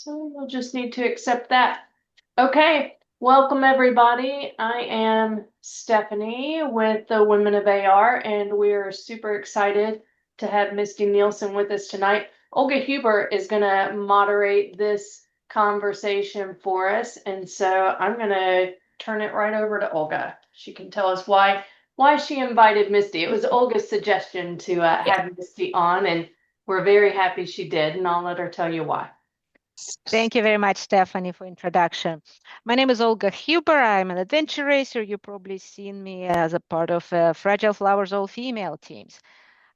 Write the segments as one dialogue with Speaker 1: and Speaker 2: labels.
Speaker 1: So you'll just need to accept that. Okay, welcome everybody. I am Stephanie with the Women of AR, and we're super excited to have Misty Nielsen with us tonight. Olga Huber is going to moderate this conversation for us, and so I'm going to turn it right over to Olga. She can tell us why she invited Misty. It was Olga's suggestion to
Speaker 2: Yeah.
Speaker 1: have Misty on, and we're very happy she did, and I'll let her tell you why.
Speaker 3: Thank you very much, Stephanie, for introduction. My name is Olga Huber. I'm an adventure racer. You've probably seen me as a part of Fragile Flowers all-female teams.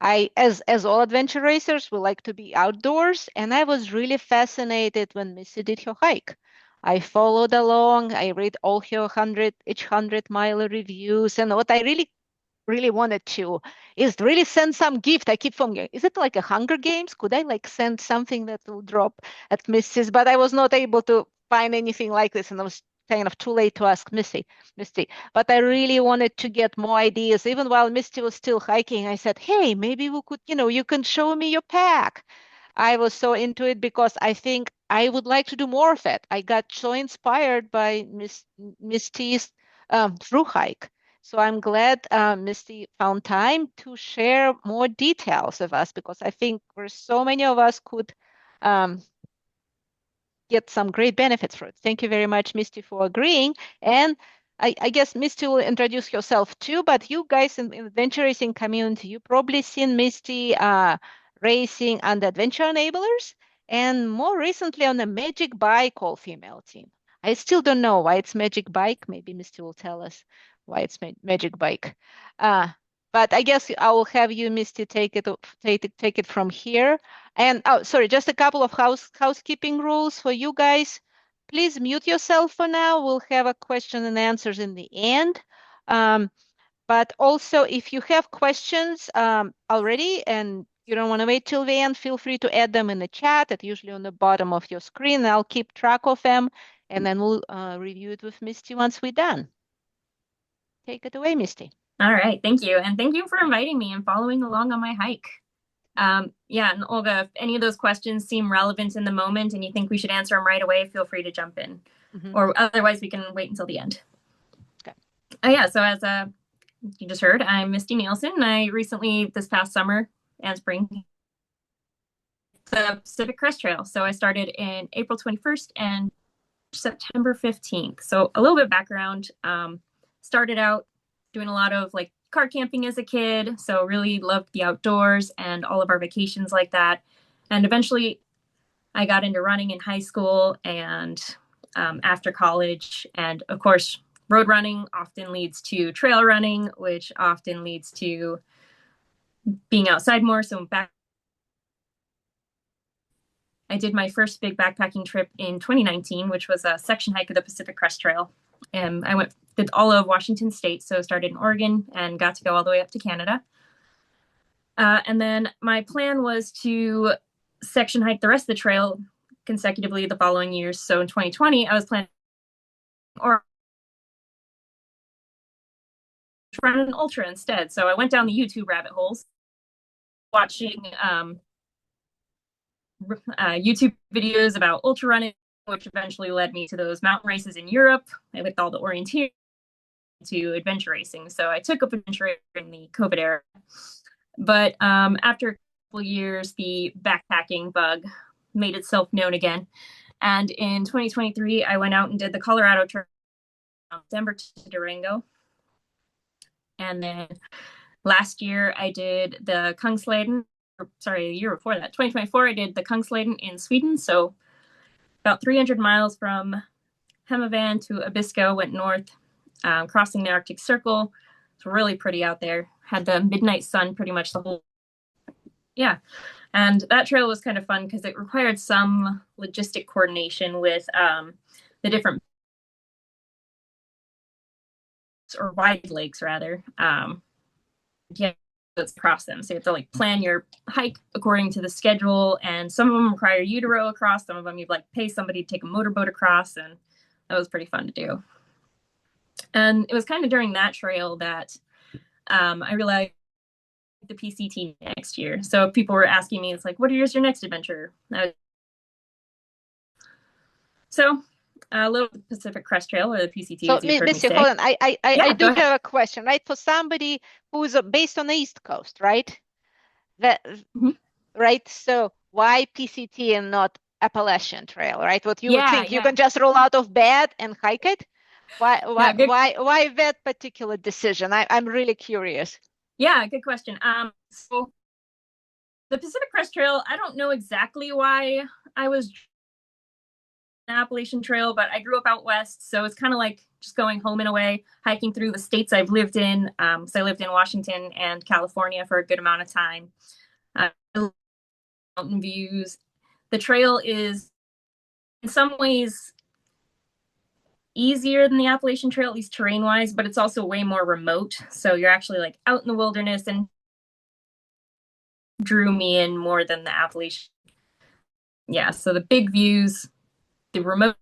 Speaker 3: As all adventure racers, we like to be outdoors, and I was really fascinated when Missy did her hike. I followed along. I read all her each 100-mile reviews, and what I really wanted to is really send some gift. I keep forgetting. Is it like a Hunger Games? Could I like send something that will drop at Missy's? But I was not able to find anything like this, and I was kind of too late to ask Misty. But I really wanted to get more ideas. Even while Misty was still hiking, I said, "Hey, maybe we could, you can show me your pack." I was so into it because I think I would like to do more of it. I got so inspired by Misty's through hike. So I'm glad Misty found time to share more details of us because I think there's so many of us could um, get some great benefits from it. Thank you very much, Misty, for agreeing. And I guess Misty will introduce herself too, but you guys in the adventure racing community, you probably seen Misty racing on the Adventure Enablers and more recently on the Magic Bike all-female team. I still don't know why it's Magic Bike. Maybe Misty will tell us why it's Magic Bike. Uh, but I guess I will have you, Misty, take it from here. And oh, sorry, just a couple of housekeeping rules for you guys. Please mute yourself for now. We'll have a question and answers in the end. Um, but also, if you have questions already and you don't want to wait till the end, feel free to add them in the chat. It's usually on the bottom of your screen. I'll keep track of them, and then we'll review it with Misty once we're done. Take it away, Misty.
Speaker 2: All right. Thank you. And thank you for inviting me and following along on my hike. Yeah. And Olga, if any of those questions seem relevant in the moment and you think we should answer them right away, feel free to jump in. Or otherwise, we can wait until the end.
Speaker 3: Okay.
Speaker 2: Yeah. So as you just heard, I'm Misty Nielsen. I recently, this past summer and spring, the Pacific Crest Trail. So I started in April 21st and September 15th. So a little bit of background. Started out doing a lot of like car camping as a kid. So really loved the outdoors and all of our vacations like that. And eventually I got into running in high school and after college. And of course, road running often leads to trail running, which often leads to being outside more. So back I did my first big backpacking trip in 2019, which was a section hike of the Pacific Crest Trail. And I did all of Washington State, so started in Oregon and got to go all the way up to Canada. And then my plan was to section hike the rest of the trail consecutively the following years. So in 2020, I was planning or run an ultra instead. So I went down the YouTube rabbit holes, watching YouTube videos about ultra running, which eventually led me to those mountain races in Europe with all the orienteering to adventure racing. So I took up adventure racing in the COVID era. But after a couple years, the backpacking bug made itself known again. And in 2023, I went out and did the Colorado Trail from Denver to Durango. And then last year, I did the Kungsleden. Sorry, the year before that, 2024, I did the Kungsleden in Sweden. So about 300 miles from Hemavan to Abisko, went north, crossing the Arctic Circle. It's really pretty out there. Had the midnight sun pretty much the whole. Yeah. And that trail was kind of fun because it required some logistic coordination with the different or wide lakes rather. Yeah, let's cross them. So you have to like plan your hike according to the schedule. And some of them require you to row across. Some of them you'd like pay somebody to take a motorboat across. And that was pretty fun to do. And it was kind of during that trail that I realized the PCT next year. So people were asking me, it's like, what is your next adventure? So a little Pacific Crest Trail, or the PCT,
Speaker 3: So,
Speaker 2: as you've heard me
Speaker 3: Misty,
Speaker 2: say.
Speaker 3: hold on. I
Speaker 2: Yeah,
Speaker 3: do
Speaker 2: go ahead.
Speaker 3: have a question, right? For somebody who's based on the East Coast, right? That
Speaker 2: Mhm.
Speaker 3: right? So why PCT and not Appalachian Trail, right? What you would
Speaker 2: Yeah,
Speaker 3: think you
Speaker 2: yeah.
Speaker 3: can just roll out of bed and hike it? Why
Speaker 2: No,
Speaker 3: why
Speaker 2: good.
Speaker 3: why why that particular decision? I'm really curious.
Speaker 2: Yeah, good question. So the Pacific Crest Trail, I don't know exactly why I was an Appalachian Trail, but I grew up out west, so it's kind of like just going home and away, hiking through the states I've lived in. So I lived in Washington and California for a good amount of time. Mountain views. The trail is in some ways easier than the Appalachian Trail, at least terrain wise, but it's also way more remote. So you're actually like out in the wilderness, and drew me in more than the Appalachian. Yeah, so the big views, the remote,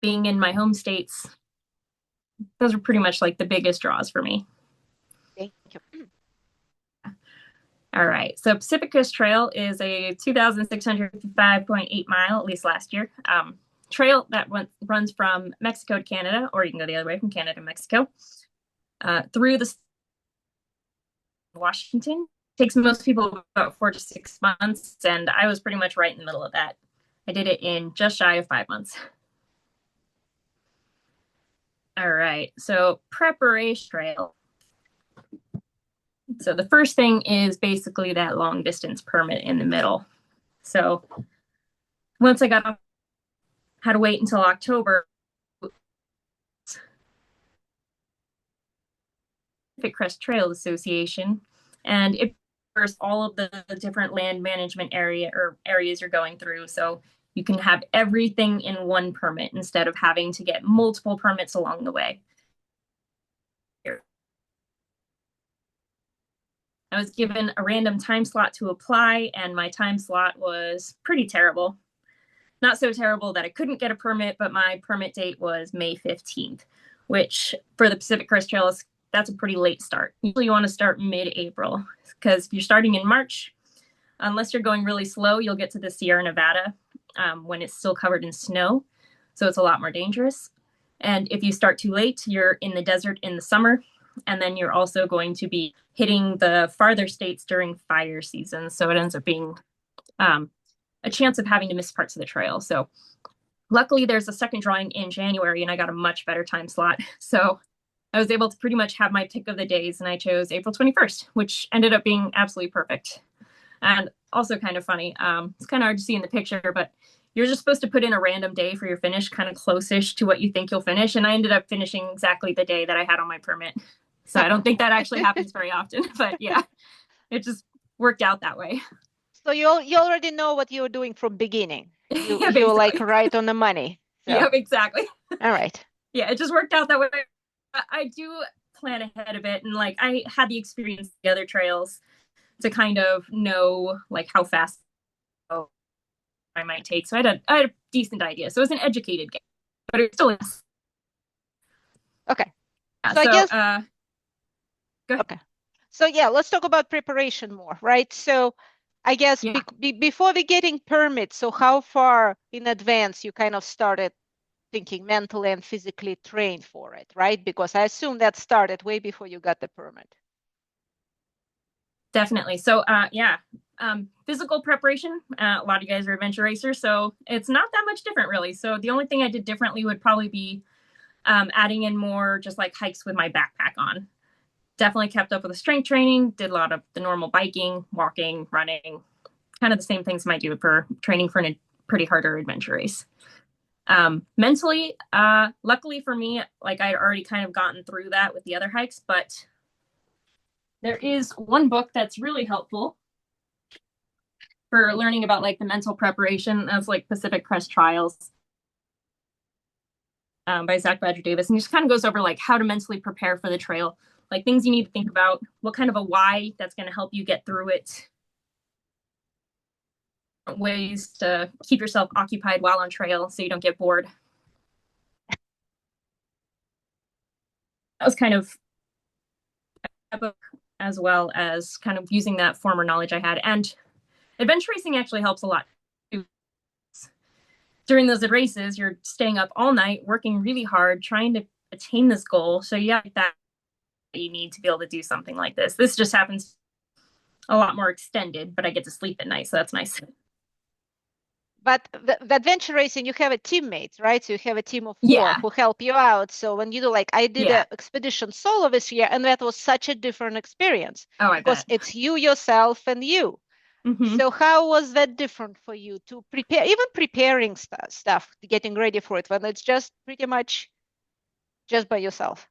Speaker 2: being in my home states, those are pretty much like the biggest draws for me.
Speaker 3: Thank you.
Speaker 2: All right. So Pacific Crest Trail is a 2,655.8 mile, at least last year, trail that runs from Mexico to Canada, or you can go the other way from Canada to Mexico, through the Washington. Takes most people about 4 to 6 months, and I was pretty much right in the middle of that. I did it in just shy of 5 months. All right. So preparation trail. So the first thing is basically that long distance permit in the middle. So once I got off, had to wait until October. Pacific Crest Trail Association, and it covers all of the different land management areas you're going through. So you can have everything in one permit instead of having to get multiple permits along the way. I was given a random time slot to apply, and my time slot was pretty terrible. Not so terrible that I couldn't get a permit, but my permit date was May 15th, which for the Pacific Crest Trail, that's a pretty late start. Usually you want to start mid-April, because if you're starting in March, unless you're going really slow, you'll get to the Sierra Nevada when it's still covered in snow. So it's a lot more dangerous. And if you start too late, you're in the desert in the summer. And then you're also going to be hitting the farther states during fire season. So it ends up being a chance of having to miss parts of the trail. So luckily there's a second drawing in January, and I got a much better time slot. So I was able to pretty much have my pick of the days, and I chose April 21st, which ended up being absolutely perfect. And also kind of funny. It's kind of hard to see in the picture, but you're just supposed to put in a random day for your finish, kind of close-ish to what you think you'll finish. And I ended up finishing exactly the day that I had on my permit. So I don't think that actually happens very often, but yeah, it just worked out that way.
Speaker 3: So you already know what you're doing from beginning.
Speaker 2: Yeah,
Speaker 3: You're like
Speaker 2: basically.
Speaker 3: right on the money. So
Speaker 2: Yep, exactly.
Speaker 3: all right.
Speaker 2: Yeah, it just worked out that way. I do plan ahead a bit, and like I had the experience the other trails to kind of know like how fast I might take. So I had a decent idea. So it was an educated guess, but it still is.
Speaker 3: Okay.
Speaker 2: Yeah,
Speaker 3: So I guess
Speaker 2: go ahead.
Speaker 3: okay. So yeah, let's talk about preparation more, right? So I guess
Speaker 2: Yeah.
Speaker 3: before we getting permits, so how far in advance you kind of started thinking mentally and physically trained for it, right? Because I assume that started way before you got the permit.
Speaker 2: Definitely. So yeah, physical preparation. A lot of you guys are adventure racers, so it's not that much different really. So the only thing I did differently would probably be adding in more just like hikes with my backpack on. Definitely kept up with the strength training, did a lot of the normal biking, walking, running, kind of the same things I might do for training for a pretty harder adventure race. Mentally, luckily for me, like I'd already kind of gotten through that with the other hikes, but there is one book that's really helpful for learning about like the mental preparation. That's like Pacific Crest Trials by Zach Badger Davis, and he just kind of goes over like how to mentally prepare for the trail, like things you need to think about, what kind of a why that's going to help you get through it, ways to keep yourself occupied while on trail so you don't get bored. That was kind of a book, as well as kind of using that former knowledge I had. And adventure racing actually helps a lot. during those races, you're staying up all night, working really hard, trying to attain this goal. So yeah, that you need to be able to do something like this. This just happens a lot more extended, but I get to sleep at night, so that's nice.
Speaker 3: But the adventure racing, you have a teammate, right? So you have a team of 4
Speaker 2: Yeah.
Speaker 3: who help you out. So when you do, like, I did
Speaker 2: Yeah.
Speaker 3: an expedition solo this year, and that was such a different experience
Speaker 2: Oh, I
Speaker 3: because
Speaker 2: bet.
Speaker 3: it's you, yourself, and you.
Speaker 2: Mm-hmm.
Speaker 3: So how was that different for you to prepare, even preparing stuff, getting ready for it when it's just pretty much just by yourself?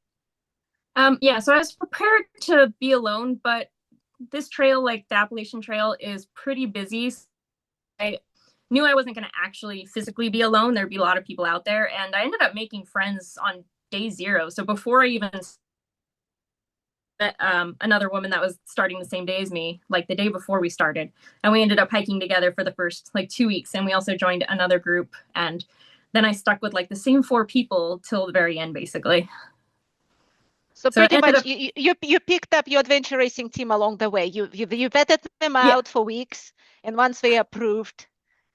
Speaker 2: Yeah, so I was prepared to be alone, but this trail, like the Appalachian Trail, is pretty busy. So I knew I wasn't going to actually physically be alone. There'd be a lot of people out there, and I ended up making friends on day 0. So before I even met another woman that was starting the same day as me, like the day before we started, and we ended up hiking together for the first like 2 weeks, and we also joined another group, and then I stuck with like the same 4 people till the very end, basically.
Speaker 3: So
Speaker 2: So it
Speaker 3: pretty
Speaker 2: ended
Speaker 3: much
Speaker 2: up,
Speaker 3: you picked up your adventure racing team along the way. You vetted them
Speaker 2: yeah,
Speaker 3: out for weeks, and once they approved,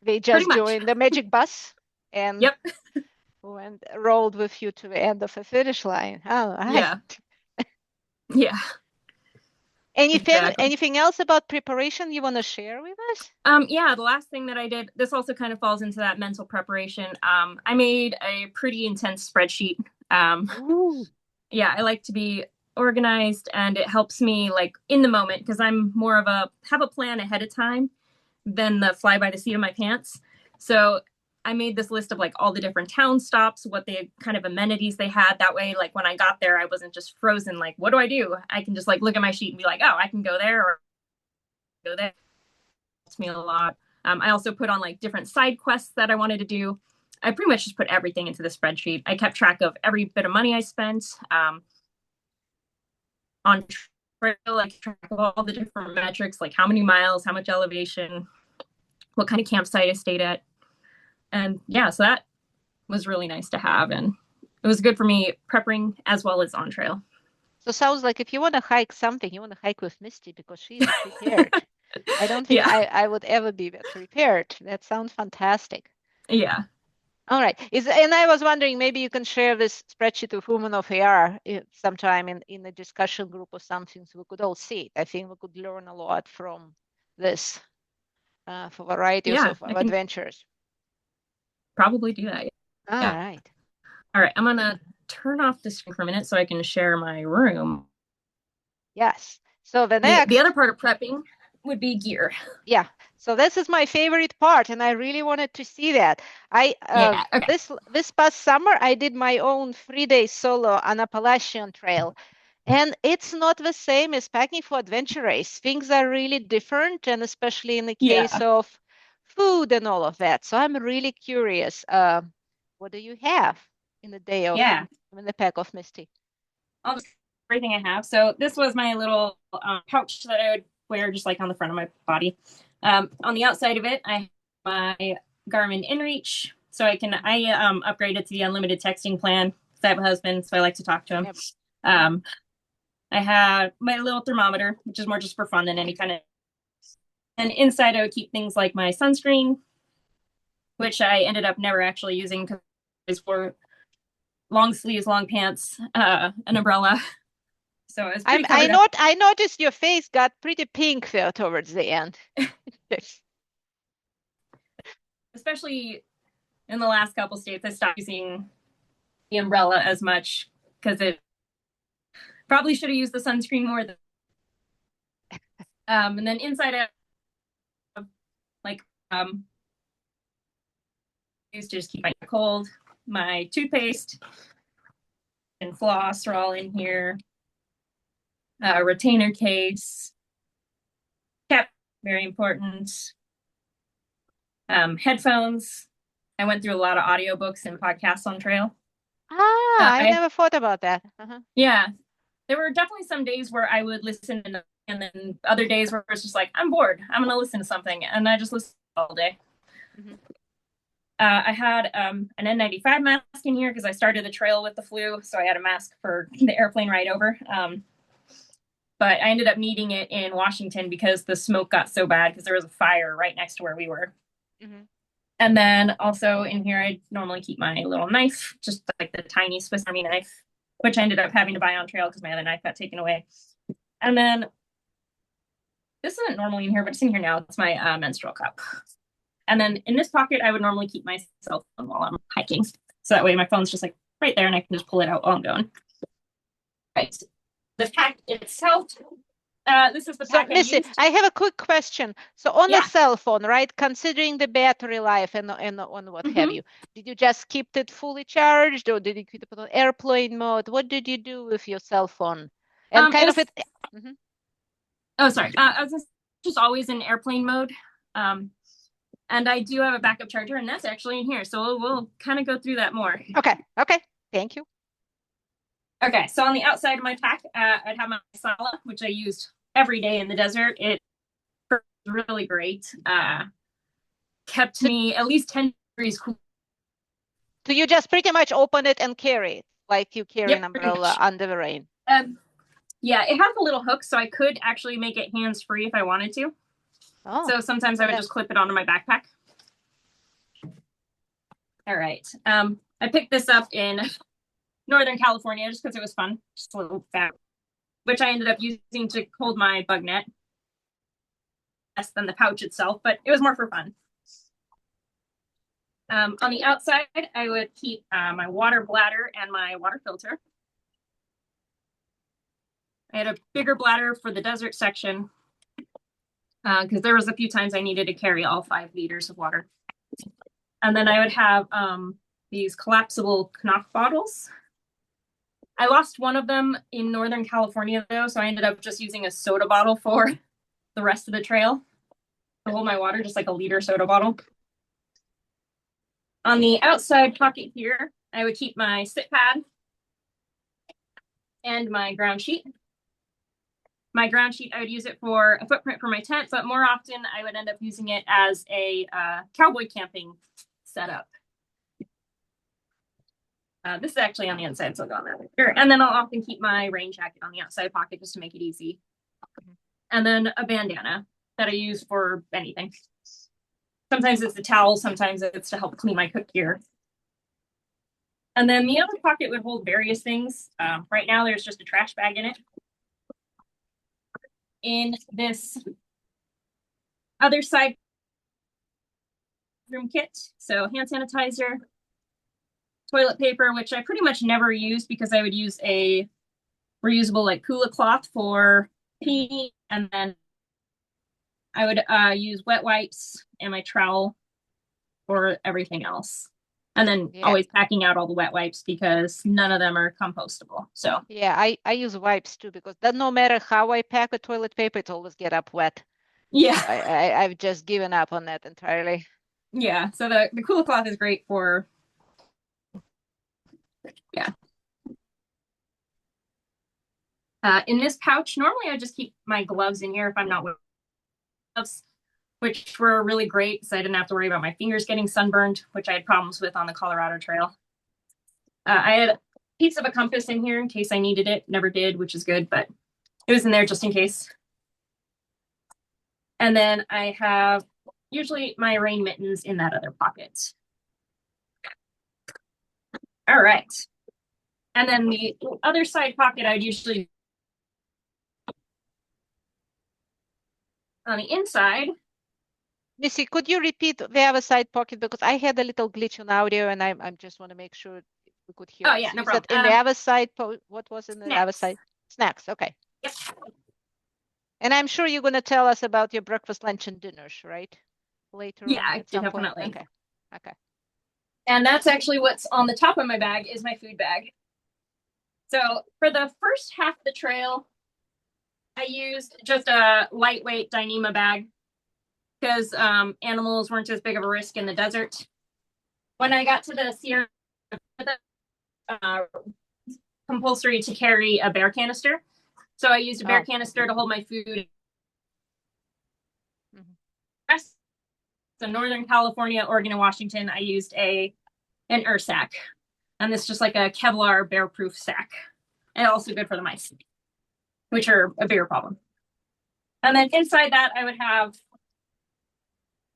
Speaker 3: they
Speaker 2: pretty
Speaker 3: just
Speaker 2: much.
Speaker 3: joined the magic bus and
Speaker 2: Yep.
Speaker 3: went rolled with you to the end of the finish line. All right.
Speaker 2: Yeah. Yeah. Exactly.
Speaker 3: Anything else about preparation you want to share with us?
Speaker 2: Yeah, the last thing that I did, this also kind of falls into that mental preparation. I made a pretty intense spreadsheet.
Speaker 3: Ooh.
Speaker 2: Yeah, I like to be organized, and it helps me like in the moment because I'm more of a have a plan ahead of time than the fly by the seat of my pants. So I made this list of like all the different town stops, what the kind of amenities they had. That way, like when I got there, I wasn't just frozen. Like, what do I do? I can just like look at my sheet and be like, oh, I can go there or go there. Helps me a lot. I also put on like different side quests that I wanted to do. I pretty much just put everything into the spreadsheet. I kept track of every bit of money I spent on trail, like track of all the different metrics, like how many miles, how much elevation, what kind of campsite I stayed at. And yeah, so that was really nice to have. And it was good for me prepping as well as on trail.
Speaker 3: So sounds like if you want to hike something, you want to hike with Misty because she's prepared. I don't think
Speaker 2: Yeah.
Speaker 3: I would ever be that prepared. That sounds fantastic.
Speaker 2: Yeah.
Speaker 3: All right. And I was wondering, maybe you can share this spreadsheet with Women of AR sometime in a discussion group or something so we could all see it. I think we could learn a lot from this for varieties
Speaker 2: Yeah.
Speaker 3: of
Speaker 2: I can
Speaker 3: adventures.
Speaker 2: probably do that.
Speaker 3: All
Speaker 2: Yeah.
Speaker 3: right.
Speaker 2: All right. I'm going to turn off the screen for a minute so I can share my room.
Speaker 3: Yes. So the
Speaker 2: The other
Speaker 3: next,
Speaker 2: part of prepping would be gear.
Speaker 3: yeah. So this is my favorite part, and I really wanted to see that.
Speaker 2: Yeah. Okay.
Speaker 3: This past summer I did my own 3-day solo on Appalachian Trail, and it's not the same as packing for adventure race. Things are really different, and especially in the case
Speaker 2: Yeah.
Speaker 3: of food and all of that. So I'm really curious. What do you have in the day of
Speaker 2: Yeah.
Speaker 3: in the pack of Misty?
Speaker 2: I'll just everything I have. So this was my little pouch that I would wear just like on the front of my body. On the outside of it, I have my Garmin InReach. So I upgraded to the unlimited texting plan because I have a husband, so I like to talk to him.
Speaker 3: Yep.
Speaker 2: I had my little thermometer, which is more just for fun than any kind of. And inside, I would keep things like my sunscreen, which I ended up never actually using because it's for long sleeves, long pants, an umbrella. So it was pretty covered up.
Speaker 3: I noticed your face got pretty pink there towards the end.
Speaker 2: Especially in the last couple states, I stopped using the umbrella as much because it probably should have used the sunscreen more. And then inside out, like used to just keep my cold. My toothpaste and floss are all in here. Retainer case, cap, very important. Headphones. I went through a lot of audiobooks and podcasts on trail.
Speaker 3: I never thought about that.
Speaker 2: Yeah, there were definitely some days where I would listen, and then other days where it's just like, I'm bored, I'm gonna listen to something, and I just listen all day.
Speaker 3: Mm-hmm.
Speaker 2: I had an N95 mask in here because I started the trail with the flu, so I had a mask for the airplane ride over. But I ended up needing it in Washington because the smoke got so bad because there was a fire right next to where we were.
Speaker 3: Mm-hmm.
Speaker 2: And then also in here, I normally keep my little knife, just like the tiny Swiss Army knife, which I ended up having to buy on trail because my other knife got taken away. And then this isn't normally in here, but it's in here now. It's my menstrual cup. And then in this pocket, I would normally keep my cell phone while I'm hiking. So that way my phone's just like right there and I can just pull it out while I'm going. Right. The pack itself, this is the pack I
Speaker 3: Missy,
Speaker 2: used.
Speaker 3: I have a quick question. So on
Speaker 2: Yeah.
Speaker 3: the cell phone, right, considering the battery life and on what have you, did you just keep it fully charged or did you keep it on airplane mode? What did you do with your cell phone? And kind of it.
Speaker 2: Oh, sorry. I was just always in airplane mode. And I do have a backup charger, and that's actually in here. So we'll kind of go through that more.
Speaker 3: Okay. Thank you.
Speaker 2: Okay, so on the outside of my pack, I'd have my sala, which I used every day in the desert. It was really great. Kept me at least 10 degrees cool.
Speaker 3: So you just pretty much open it and carry it like you carry an
Speaker 2: Yep,
Speaker 3: umbrella under the rain.
Speaker 2: Yeah, it has a little hook, so I could actually make it hands-free if I wanted to.
Speaker 3: Oh,
Speaker 2: so sometimes I would just clip it onto my backpack. All right. I picked this up in Northern California just because it was fun. Just a little bag, which I ended up using to hold my bug net. Less than the pouch itself, but it was more for fun. On the outside, I would keep my water bladder and my water filter. I had a bigger bladder for the desert section because there was a few times I needed to carry all 5 liters of water. And then I would have these collapsible Knock bottles. I lost one of them in Northern California, though, so I ended up just using a soda bottle for the rest of the trail to hold my water, just like a liter soda bottle. On the outside pocket here, I would keep my sit pad and my ground sheet. My ground sheet, I would use it for a footprint for my tent, but more often I would end up using it as a cowboy camping setup. This is actually on the inside, so I'll go on that later. And then I'll often keep my rain jacket on the outside pocket just to make it easy. And then a bandana that I use for anything. Sometimes it's the towel, sometimes it's to help clean my cook gear. And then the other pocket would hold various things. Right now, there's just a trash bag in it. In this other side room kit, so hand sanitizer, toilet paper, which I pretty much never used because I would use a reusable like Kula cloth for pee, and then I would use wet wipes and my trowel for everything else. And then always packing out all the wet wipes because none of them are compostable. So
Speaker 3: yeah, I use wipes too because no matter how I pack the toilet paper, it always get up wet.
Speaker 2: Yeah,
Speaker 3: I've just given up on that entirely.
Speaker 2: Yeah, so the Kula cloth is great for in this pouch, normally I just keep my gloves in here if I'm not wearing gloves, which were really great so I didn't have to worry about my fingers getting sunburned, which I had problems with on the Colorado Trail. I had a piece of a compass in here in case I needed it. Never did, which is good, but it was in there just in case. And then I have usually my rain mittens in that other pocket. All right. And then the other side pocket, I'd usually on the inside.
Speaker 3: Missy, could you repeat the other side pocket because I had a little glitch on audio and I just want to make sure we could hear.
Speaker 2: Oh yeah, no problem.
Speaker 3: In the other side, what was in the other side? Snacks. Okay.
Speaker 2: Yep.
Speaker 3: And I'm sure you're going to tell us about your breakfast, lunch, and dinners, right? Later on at some
Speaker 2: definitely.
Speaker 3: Point. Okay.
Speaker 2: And that's actually what's on the top of my bag is my food bag. So for the first half of the trail, I used just a lightweight Dyneema bag because animals weren't as big of a risk in the desert. When I got to the Sierra, compulsory to carry a bear canister. So I used a bear canister to hold my food. So Northern California, Oregon, and Washington, I used an Ursack. And this is just like a Kevlar bear-proof sack. And also good for the mice, which are a bigger problem. And then inside that, I would have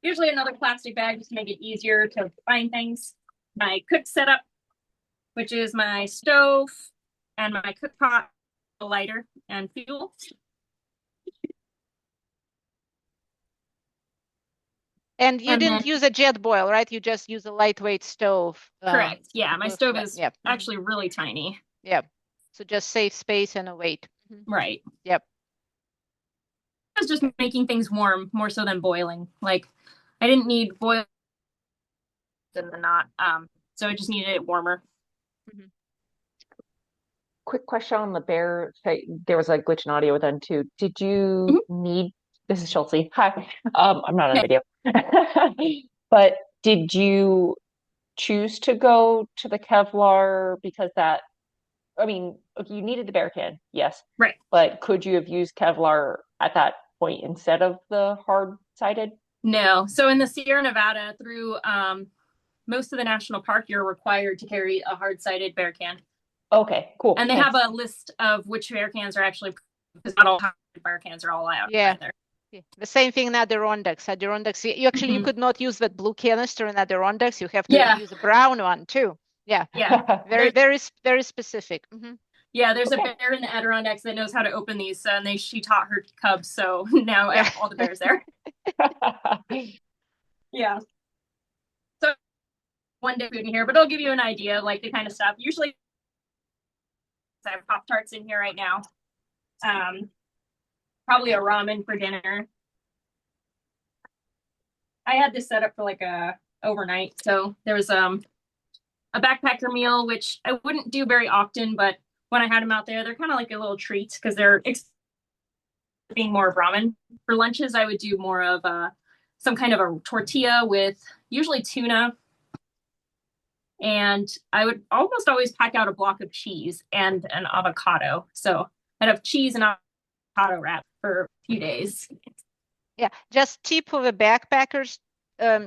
Speaker 2: Usually another plastic bag just to make it easier to find things. My cook setup, which is my stove and my cook pot, a lighter, and fuel.
Speaker 3: And you didn't use a jet boil, right? You just use a lightweight stove.
Speaker 2: Correct. Yeah, my stove is actually really tiny.
Speaker 3: Yep. So just save space and a weight.
Speaker 2: Right.
Speaker 3: Yep.
Speaker 2: I was just making things warm more so than boiling. Like I didn't need boil than not. So I just needed it warmer.
Speaker 4: Quick question on the bear. There was a glitch in audio then too. Did you need, this is Chelsea. Hi. I'm not on video. But did you choose to go to the Kevlar because that, I mean, you needed the bear can, yes.
Speaker 2: Right.
Speaker 4: But could you have used Kevlar at that point instead of the hard-sided?
Speaker 2: No. So in the Sierra Nevada through most of the national park, you're required to carry a hard-sided bear can.
Speaker 4: Okay, cool.
Speaker 2: And they have a list of which bear cans are actually, because not all bear cans are all out.
Speaker 3: Yeah. The same thing in Adirondacks. Adirondacks, you actually you could not use that blue canister in Adirondacks. You have to use a brown one too. Yeah.
Speaker 2: Yeah.
Speaker 3: Very specific.
Speaker 2: Yeah, there's a bear in the Adirondacks that knows how to open these, and she taught her cubs, so now I have all the bears there. Yeah. So one day food in here, but it'll give you an idea of like the kind of stuff. Usually I have Pop-Tarts in here right now. Probably a ramen for dinner. I had this set up for like a overnight. So there was a backpacker meal, which I wouldn't do very often, but when I had them out there, they're kind of like a little treat because they're being more of ramen. For lunches, I would do more of some kind of a tortilla with usually tuna. And I would almost always pack out a block of cheese and an avocado. So I'd have cheese and avocado wrap for a few days.
Speaker 3: Yeah, just tip for the backpackers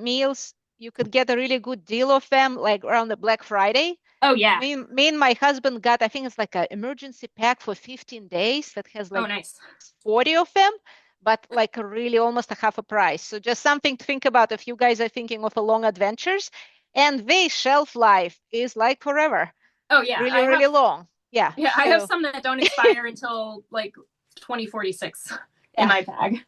Speaker 3: meals. You could get a really good deal of them like around the Black Friday.
Speaker 2: Oh, yeah.
Speaker 3: Me and my husband got, I think it's like an emergency pack for 15 days that has like
Speaker 2: nice.
Speaker 3: 40 of them, but like really almost a half a price. So just something to think about if you guys are thinking of a long adventures. And the shelf life is like forever.
Speaker 2: Oh, yeah.
Speaker 3: Really long. Yeah.
Speaker 2: Yeah, so... I have some that don't expire until like 2046 in my bag.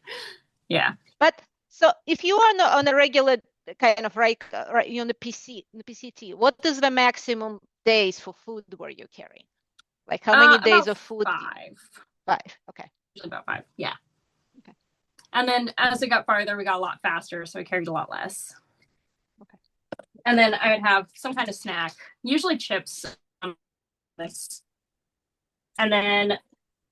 Speaker 2: Yeah.
Speaker 3: But so if you are on a regular kind of right on the PCT, what is the maximum days for food were you carrying? Like how many days of food? 5. Okay.
Speaker 2: Usually about 5. Yeah. Okay. And then as it got farther, we got a lot faster, so I carried a lot less. Okay. And then I would have some kind of snack, usually chips. And then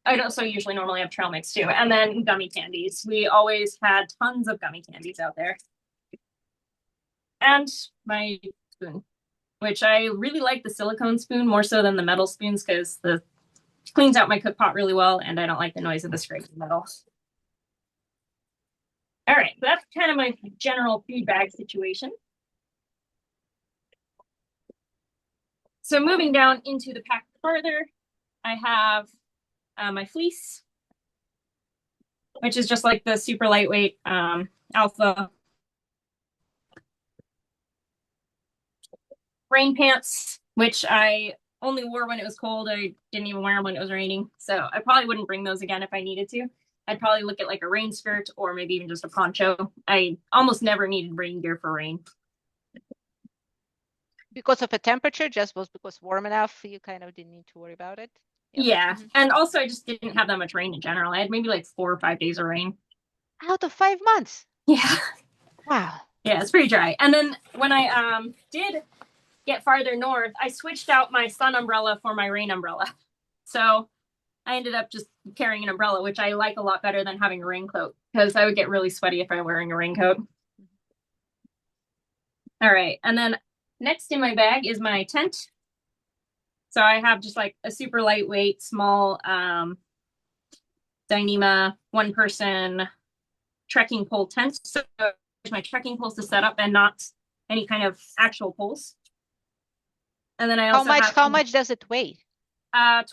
Speaker 2: I'd also usually normally have trail mix too. And then gummy candies. We always had tons of gummy candies out there. And my spoon, which I really like the silicone spoon more so than the metal spoons because the cleans out my cook pot really well and I don't like the noise of the scraping metal. All right, so that's kind of my general food bag situation. So moving down into the pack further, I have my fleece, which is just like the super lightweight alpha. Rain pants, which I only wore when it was cold. I didn't even wear them when it was raining. So I probably wouldn't bring those again if I needed to. I'd probably look at like a rain skirt or maybe even just a poncho. I almost never needed rain gear for rain.
Speaker 3: Because of the temperature, just was because warm enough, you kind of didn't need to worry about it.
Speaker 2: Yeah. And also I just didn't have that much rain in general. I had maybe like 4 or 5 days of rain.
Speaker 3: Out of 5 months?
Speaker 2: Yeah.
Speaker 3: Wow.
Speaker 2: Yeah, it's pretty dry. And then when I did get farther north, I switched out my sun umbrella for my rain umbrella. So I ended up just carrying an umbrella, which I like a lot better than having a raincoat because I would get really sweaty if I were wearing a raincoat. All right. And then next in my bag is my tent. So I have just like a super lightweight, small Dyneema 1-person trekking pole tent. So my trekking poles to set up and not any kind of actual poles. And then I also
Speaker 3: how much does it weigh?
Speaker 2: I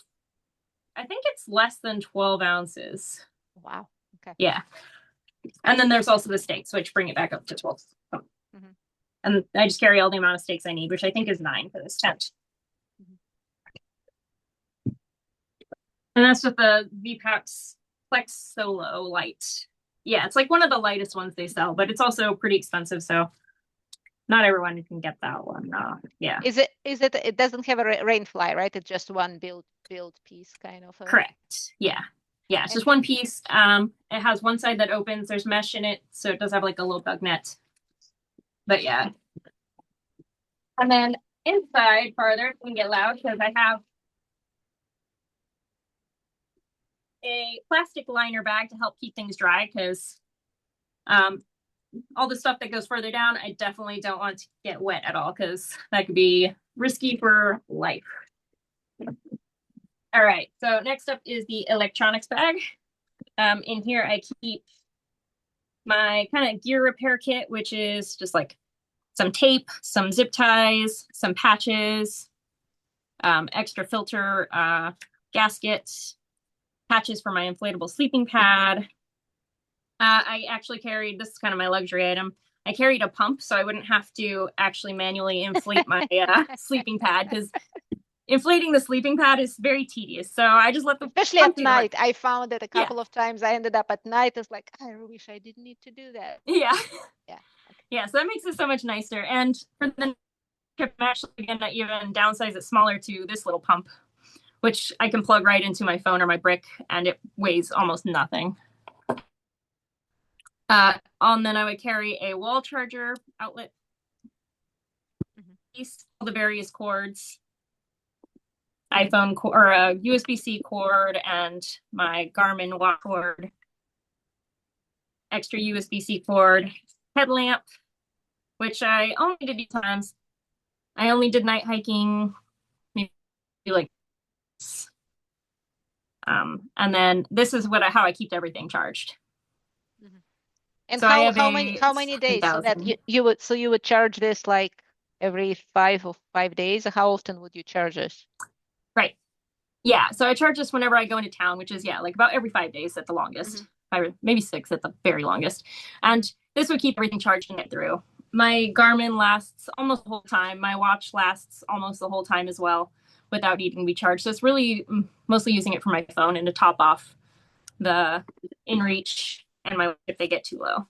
Speaker 2: think it's less than 12 ounces.
Speaker 3: Wow. Okay.
Speaker 2: Yeah. And then there's also the stakes, which bring it back up to 12.
Speaker 3: Mhm.
Speaker 2: And I just carry all the amount of stakes I need, which I think is 9 for this tent. And that's with the VPAX Flex Solo Light. Yeah, it's like one of the lightest ones they sell, but it's also pretty expensive, so not everyone can get that one. Yeah.
Speaker 3: It doesn't have a rain fly, right? It's just one build piece kind of.
Speaker 2: Correct. Yeah. Yeah, it's just one piece. It has one side that opens, there's mesh in it, so it does have like a little bug net. But yeah. And then inside farther, it can get loud because I have a plastic liner bag to help keep things dry because all the stuff that goes further down, I definitely don't want to get wet at all because that could be risky for life. All right, so next up is the electronics bag. In here, I keep my kind of gear repair kit, which is just like some tape, some zip ties, some patches, extra filter gaskets, patches for my inflatable sleeping pad. I actually carried, this is kind of my luxury item, I carried a pump so I wouldn't have to actually manually inflate my sleeping pad because inflating the sleeping pad is very tedious. So I just let the
Speaker 3: especially at night. I found that a couple of times I ended up at night. It's like, I wish I didn't need to do that.
Speaker 2: Yeah.
Speaker 3: Yeah. Okay.
Speaker 2: Yeah. So that makes it so much nicer. And for the I'm actually going to even downsize it smaller to this little pump, which I can plug right into my phone or my brick, and it weighs almost nothing. And then I would carry a wall charger outlet, all the various cords, iPhone or a USB-C cord, and my Garmin watch cord, extra USB-C cord, headlamp, which I only did 2 times. I only did night hiking, maybe like, and then this is how I keep everything charged.
Speaker 3: And
Speaker 2: so
Speaker 3: how many days? So that you would charge this like every 5 days? How often would you charge this?
Speaker 2: Right. Yeah. So I charge this whenever I go into town, which is like about every 5 days at the longest. Maybe 6 at the very longest. And this would keep everything charged and get through. My Garmin lasts almost the whole time. My watch lasts almost the whole time as well without needing to be charged. So it's really mostly using it for my phone and to top off the InReach and my if they get too low.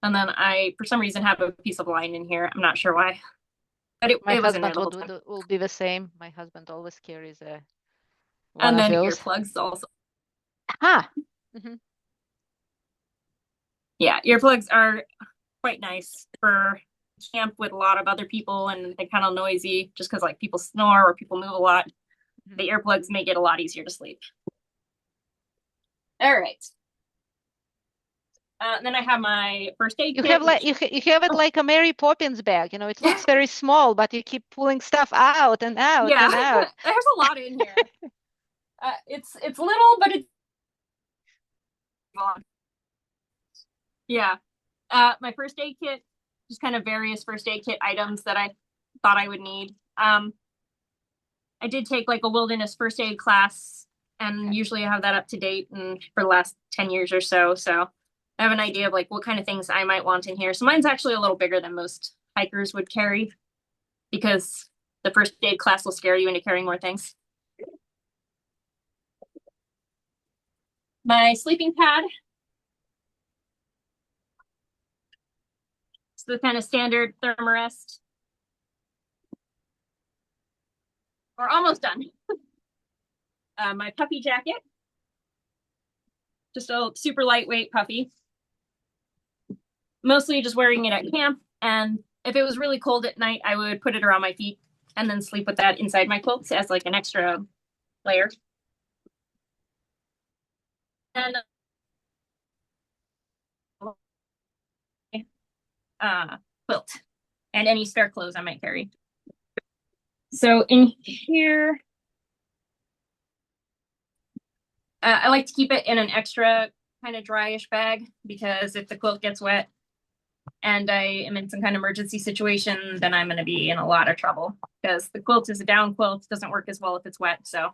Speaker 2: And then I, for some reason, have a piece of line in here. I'm not sure why. But it was in there the whole time.
Speaker 3: Will be the same. My husband always carries one
Speaker 2: and then
Speaker 3: of those.
Speaker 2: Earplugs also. Yeah, earplugs are quite nice for camp with a lot of other people, and they're kind of noisy just because like people snore or people move a lot. The earplugs make it a lot easier to sleep. All right. Then I have my first aid kit.
Speaker 3: You have it like a Mary Poppins bag. It looks very small, but you keep pulling stuff out and out and out.
Speaker 2: There's a lot in here. It's little, but it's long. Yeah. My first aid kit, just kind of various first aid kit items that I thought I would need. I did take like a wilderness first aid class, and usually I have that up to date and for the last 10 years or so. So I have an idea of like what kind of things I might want in here. So mine's actually a little bigger than most hikers would carry because the first aid class will scare you into carrying more things. My sleeping pad. It's the kind of standard thermarest. We're almost done. My puffy jacket. Just a super lightweight puffy. Mostly just wearing it at camp, and if it was really cold at night, I would put it around my feet and then sleep with that inside my quilts as like an extra layer. And quilt and any spare clothes I might carry. So in here, I like to keep it in an extra kind of dryish bag because if the quilt gets wet and I am in some kind of emergency situation, then I'm going to be in a lot of trouble because the quilt is a down quilt. It doesn't work as well if it's wet. So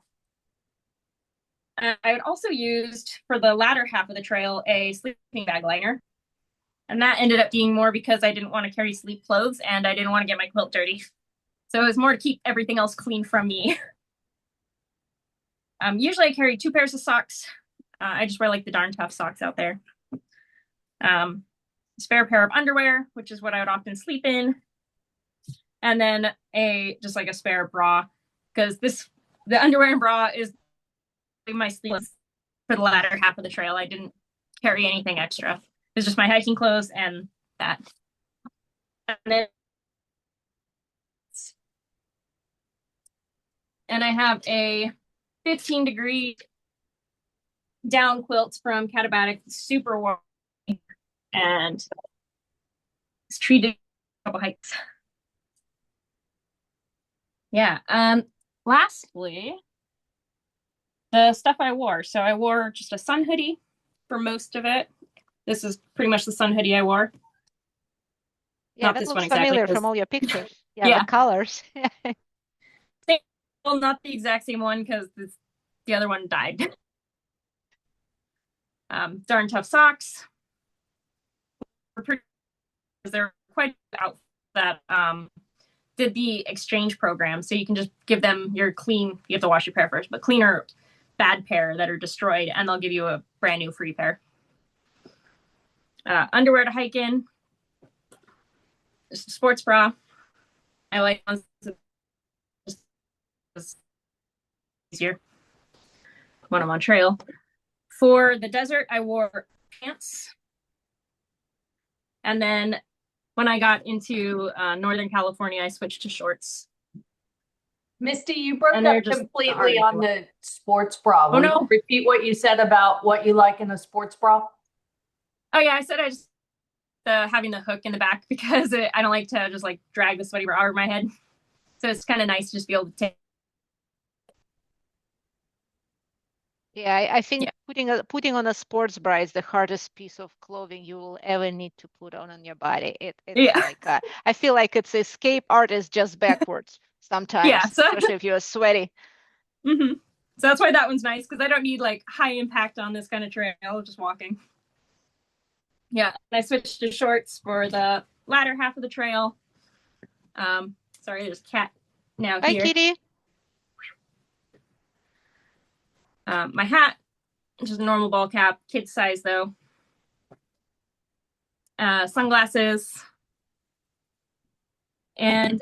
Speaker 2: I had also used, for the latter half of the trail, a sleeping bag liner. And that ended up being more because I didn't want to carry sleep clothes and I didn't want to get my quilt dirty. So it was more to keep everything else clean from me. Usually I carry 2 pairs of socks. I just wear like the darn tough socks out there. Spare pair of underwear, which is what I would often sleep in. And then just like a spare bra, because the underwear and bra is my sleeveless for the latter half of the trail. I didn't carry anything extra. It was just my hiking clothes and that. And I have a 15-degree down quilt from Katabatic, super warm, and it's treated a couple hikes. Yeah. Lastly, the stuff I wore. So I wore just a sun hoodie for most of it. This is pretty much the sun hoodie I wore.
Speaker 3: Yeah,
Speaker 2: Not
Speaker 3: that
Speaker 2: this
Speaker 3: looks
Speaker 2: one exactly,
Speaker 3: familiar from all your pictures. Yeah,
Speaker 2: Yeah.
Speaker 3: the colors.
Speaker 2: Well, not the exact same one because the other one died. Darn tough socks. They're quite out that did the exchange program. So you can just give them your clean, you have to wash your pair first, but cleaner bad pair that are destroyed, and they'll give you a brand new free pair. Underwear to hike in. Just a sports bra. I like ones just easier when I'm on trail. For the desert, I wore pants. And then when I got into Northern California, I switched to shorts.
Speaker 1: Misty, you broke
Speaker 2: And they're
Speaker 1: up
Speaker 2: just
Speaker 1: completely
Speaker 2: hard.
Speaker 1: on the sports bra.
Speaker 2: Oh,
Speaker 1: Will
Speaker 2: no.
Speaker 1: you repeat what you said about what you like in a sports bra?
Speaker 2: Oh, yeah, I said I just having the hook in the back because I don't like to just like drag the sweaty bra over my head. So it's kind of nice to just be able to take.
Speaker 3: Yeah, I think putting on a sports bra is the hardest piece of clothing you will ever need to put on your body. It's
Speaker 2: Yeah.
Speaker 3: like I feel like it's escape artist just backwards sometimes,
Speaker 2: Yeah, so
Speaker 3: especially if you're sweaty.
Speaker 2: So that's why that one's nice because I don't need like high impact on this kind of trail, just walking. Yeah, and I switched to shorts for the latter half of the trail. Sorry, there's a cat now
Speaker 3: Hi,
Speaker 2: here.
Speaker 3: kitty.
Speaker 2: My hat, just a normal ball cap, kid size though. Sunglasses, and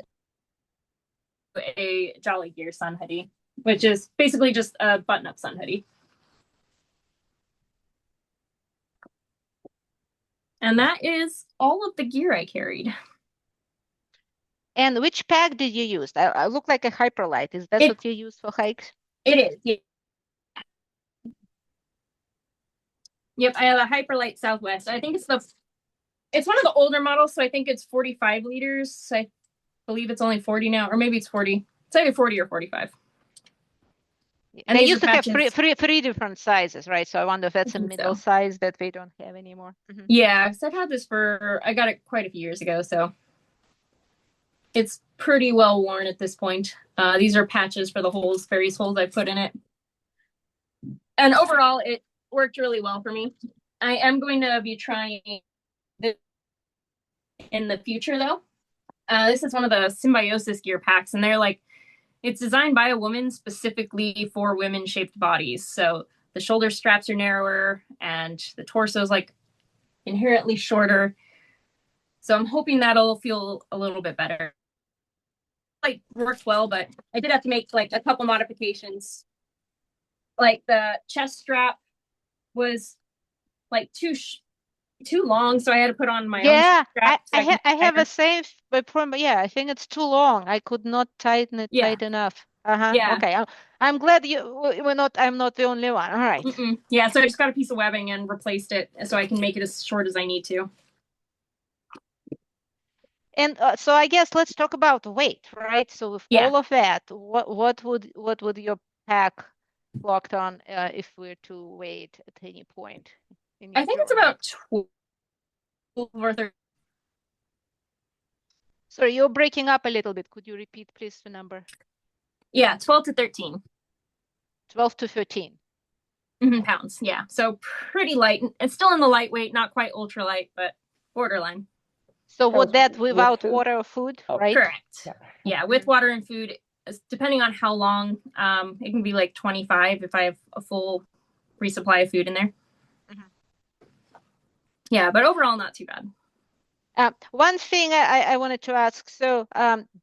Speaker 2: a Jolly Gear sun hoodie, which is basically just a button-up sun hoodie. And that is all of the gear I carried.
Speaker 3: And which pack did you use? I look like a Hyperlight. Is that what you use for hikes?
Speaker 2: It is. Yeah. Yep, I have a Hyperlight Southwest. I think it's one of the older models, so I think it's 45 liters. I believe it's only 40 now, or maybe it's 40. It's either 40 or 45.
Speaker 3: And they used to have three different sizes, right? So I wonder if that's a middle size that they don't have anymore.
Speaker 2: Yeah, because I've had this I got it quite a few years ago, so it's pretty well worn at this point. These are patches for the holes, various holes I put in it. And overall, it worked really well for me. I am going to be trying this in the future, though. This is one of the Symbiosis gear packs, and it's designed by a woman specifically for women-shaped bodies. So the shoulder straps are narrower, and the torso is like inherently shorter. So I'm hoping that'll feel a little bit better. Like worked well, but I did have to make like a couple modifications. Like the chest strap was like too long, so I had to put on my own strap.
Speaker 3: I have a same problem, but yeah, I think it's too long. I could not tighten it tight enough.
Speaker 2: Yeah.
Speaker 3: Okay. I'm glad I'm not the only one. All right.
Speaker 2: Yeah, so I just got a piece of webbing and replaced it so I can make it as short as I need to.
Speaker 3: And so I guess let's talk about weight, right? So with all of that, what would your pack locked on if we're to weigh it at any point?
Speaker 2: I think it's about 12 or 13.
Speaker 3: Sorry, you're breaking up a little bit. Could you repeat, please, the number?
Speaker 2: Yeah, 12 to 13.
Speaker 3: 12 to 13.
Speaker 2: Pounds. Yeah. So pretty light. It's still in the lightweight, not quite ultralight, but borderline.
Speaker 3: So
Speaker 4: That
Speaker 3: would
Speaker 4: was
Speaker 3: that
Speaker 4: with
Speaker 3: without
Speaker 4: food?
Speaker 3: water or food,
Speaker 4: Oh,
Speaker 3: right?
Speaker 2: Correct.
Speaker 4: Yeah.
Speaker 2: Yeah, with water and food, depending on how long, it can be like 25 if I have a full resupply of food in there. Yeah, but overall, not too bad.
Speaker 3: One thing I wanted to ask, so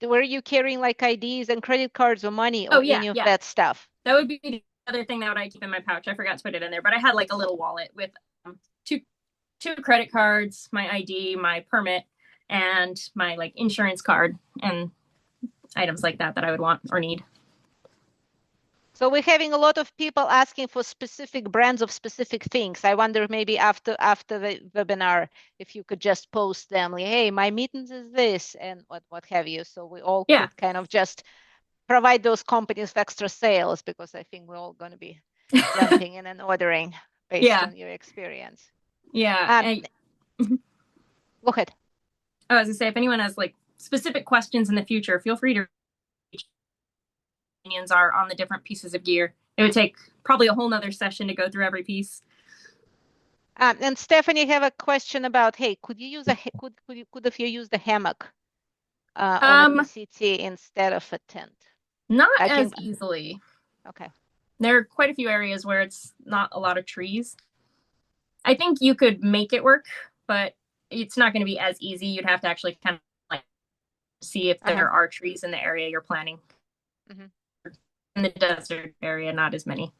Speaker 3: were you carrying like IDs and credit cards or money or any of that stuff?
Speaker 2: That would be the other thing that I keep in my pouch. I forgot to put it in there, but I had like a little wallet with two credit cards, my ID, my permit, and my like insurance card and items like that I would want or need.
Speaker 3: So we're having a lot of people asking for specific brands of specific things. I wonder maybe after the webinar, if you could just post them, like, hey, my mittens is this and what have you. So we all could kind of just provide those companies extra sales, because I think we're all going to be jumping in and ordering based on your experience.
Speaker 2: Yeah.
Speaker 3: Go ahead.
Speaker 2: I was gonna say, if anyone has like specific questions in the future, feel free to opinions are on the different pieces of gear. It would take probably a whole nother session to go through every piece.
Speaker 3: And Stephanie, have a question about, hey, could you use could you use the hammock on a PCT instead of a tent?
Speaker 2: Not as easily.
Speaker 3: Okay.
Speaker 2: There are quite a few areas where it's not a lot of trees. I think you could make it work, but it's not going to be as easy. You'd have to actually kind of like see if there are trees in the area you're planning. In the desert area, not as many.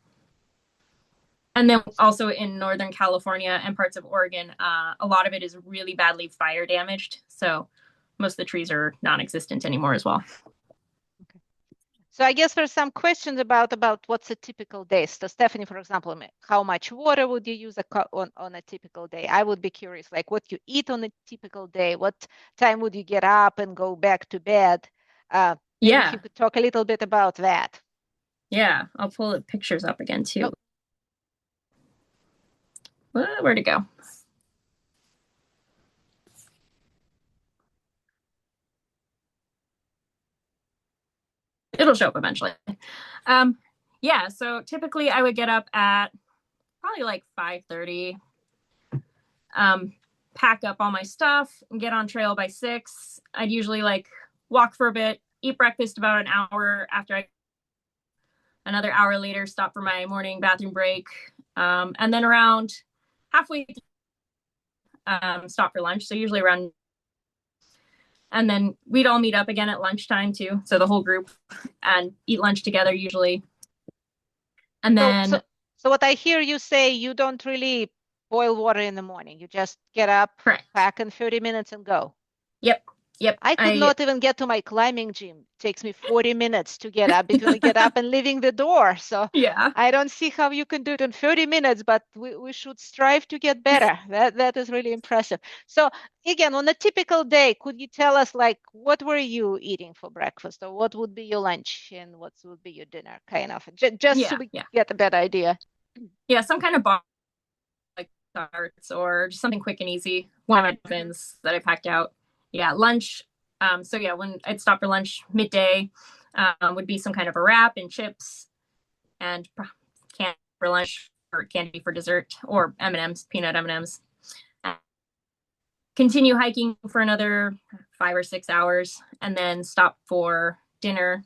Speaker 2: And then also in Northern California and parts of Oregon, a lot of it is really badly fire damaged. So most of the trees are non-existent anymore as well.
Speaker 3: Okay. So I guess there's some questions about what's a typical day. So Stephanie, for example, how much water would you use on a typical day? I would be curious, like what you eat on a typical day, what time would you get up and go back to bed? Maybe if you could talk a little bit about that.
Speaker 2: Yeah, I'll pull the pictures up again too. Where'd it go? It'll show up eventually. Yeah, so typically I would get up at probably like 5:30, pack up all my stuff and get on trail by 6. I'd usually like walk for a bit, eat breakfast about an hour after another hour later, stop for my morning bathroom break. And then around halfway, stop for lunch. So usually around, and then we'd all meet up again at lunchtime too. So the whole group, and eat lunch together usually. And then.
Speaker 3: So what I hear you say, you don't really boil water in the morning. You just get up, pack in 30 minutes and go.
Speaker 2: Yep.
Speaker 3: I could not even get to my climbing gym. It takes me 40 minutes to get up between get up and leaving the door. So
Speaker 2: yeah,
Speaker 3: I don't see how you can do it in 30 minutes, but we should strive to get better. That is really impressive. So again, on a typical day, could you tell us like what were you eating for breakfast, or what would be your lunch and what would be your dinner, kind of just so we get a better idea?
Speaker 2: Yeah, some kind of bar like tarts or just something quick and easy. One of my muffins that I packed out. Yeah, lunch. So yeah, when I'd stop for lunch midday, would be some kind of a wrap and chips, and candy for lunch or candy for dessert, or M&Ms, peanut M&Ms. Continue hiking for another 5 or 6 hours, and then stop for dinner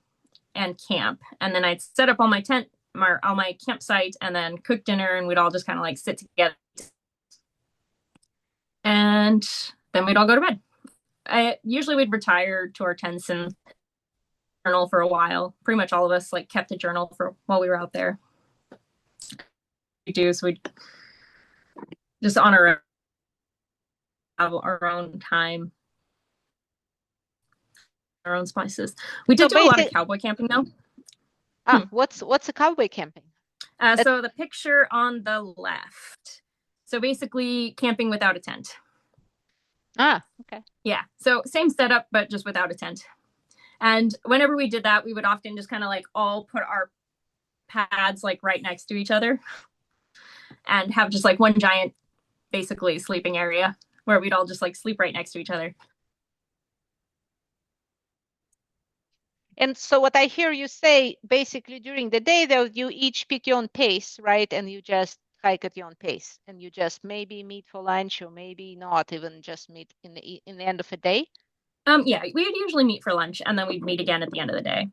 Speaker 2: and camp. And then I'd set up all my tent, all my campsite, and then cook dinner, and we'd all just kind of like sit together. And then we'd all go to bed. Usually we'd retire to our tents and journal for a while. Pretty much all of us like kept a journal for while we were out there. So we'd just on our own time, our own spices. We did do a lot of cowboy camping though.
Speaker 3: What's a cowboy camping?
Speaker 2: So the picture on the left. So basically camping without a tent.
Speaker 3: Okay.
Speaker 2: Yeah. So same setup, but just without a tent. And whenever we did that, we would often just kind of like all put our pads like right next to each other and have just like one giant, basically sleeping area where we'd all just like sleep right next to each other.
Speaker 3: And so what I hear you say, basically during the day, though, you each pick your own pace, right? And you just hike at your own pace, and you just maybe meet for lunch, or maybe not even just meet in the end of a day.
Speaker 2: Yeah, we would usually meet for lunch, and then we'd meet again at the end of the day.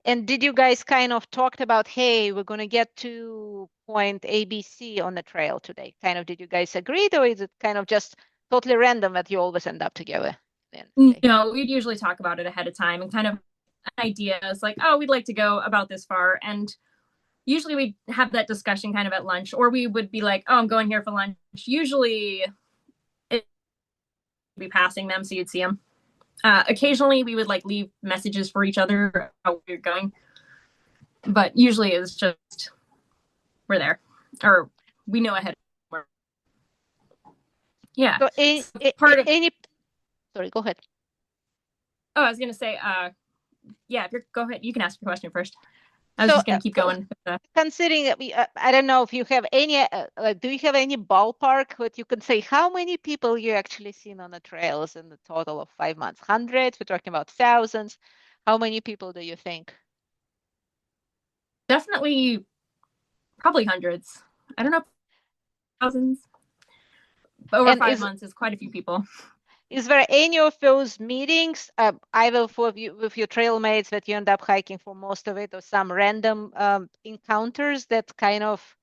Speaker 3: And did you guys kind of talked about, hey, we're going to get to point ABC on the trail today? Kind of, did you guys agree, or is it kind of just totally random that you always end up together at the end of the day?
Speaker 2: No, we'd usually talk about it ahead of time and kind of ideas like, oh, we'd like to go about this far. And usually we'd have that discussion kind of at lunch, or we would be like, oh, I'm going here for lunch. Usually it'd be passing them, so you'd see them. Occasionally we would like leave messages for each other how we we're going. But usually it's just we're there, or we know ahead. Yeah.
Speaker 3: So
Speaker 2: part of
Speaker 3: sorry, go ahead.
Speaker 2: Oh, I was gonna say, yeah, go ahead. You can ask your question first. I was just gonna keep going.
Speaker 3: Considering that I don't know if you have any, do you have any ballpark that you can say how many people you actually seen on the trails in the total of 5 months? Hundreds? We're talking about thousands. How many people do you think?
Speaker 2: Definitely, probably hundreds. I don't know, thousands. But over 5 months is quite a few people.
Speaker 3: Is there any of those meetings, either with your trail mates that you end up hiking for most of it, or some random encounters that kind of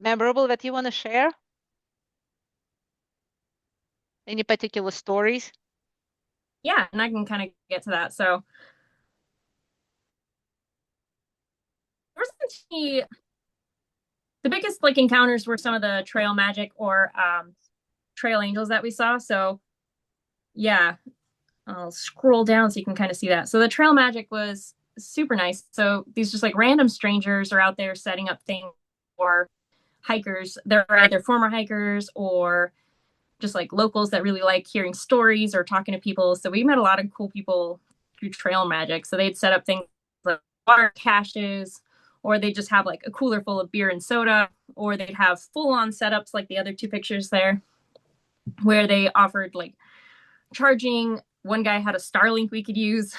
Speaker 3: memorable that you want to share? Any particular stories?
Speaker 2: Yeah, and I can kind of get to that. So the biggest like encounters were some of the trail magic or trail angels that we saw. So yeah, I'll scroll down so you can kind of see that. So the trail magic was super nice. So these just like random strangers are out there setting up things for hikers. They're either former hikers or just like locals that really like hearing stories or talking to people. So we met a lot of cool people through trail magic. So they'd set up things like water caches, or they just have like a cooler full of beer and soda, or they'd have full on setups like the other two pictures there, where they offered like charging. One guy had a Starlink we could use,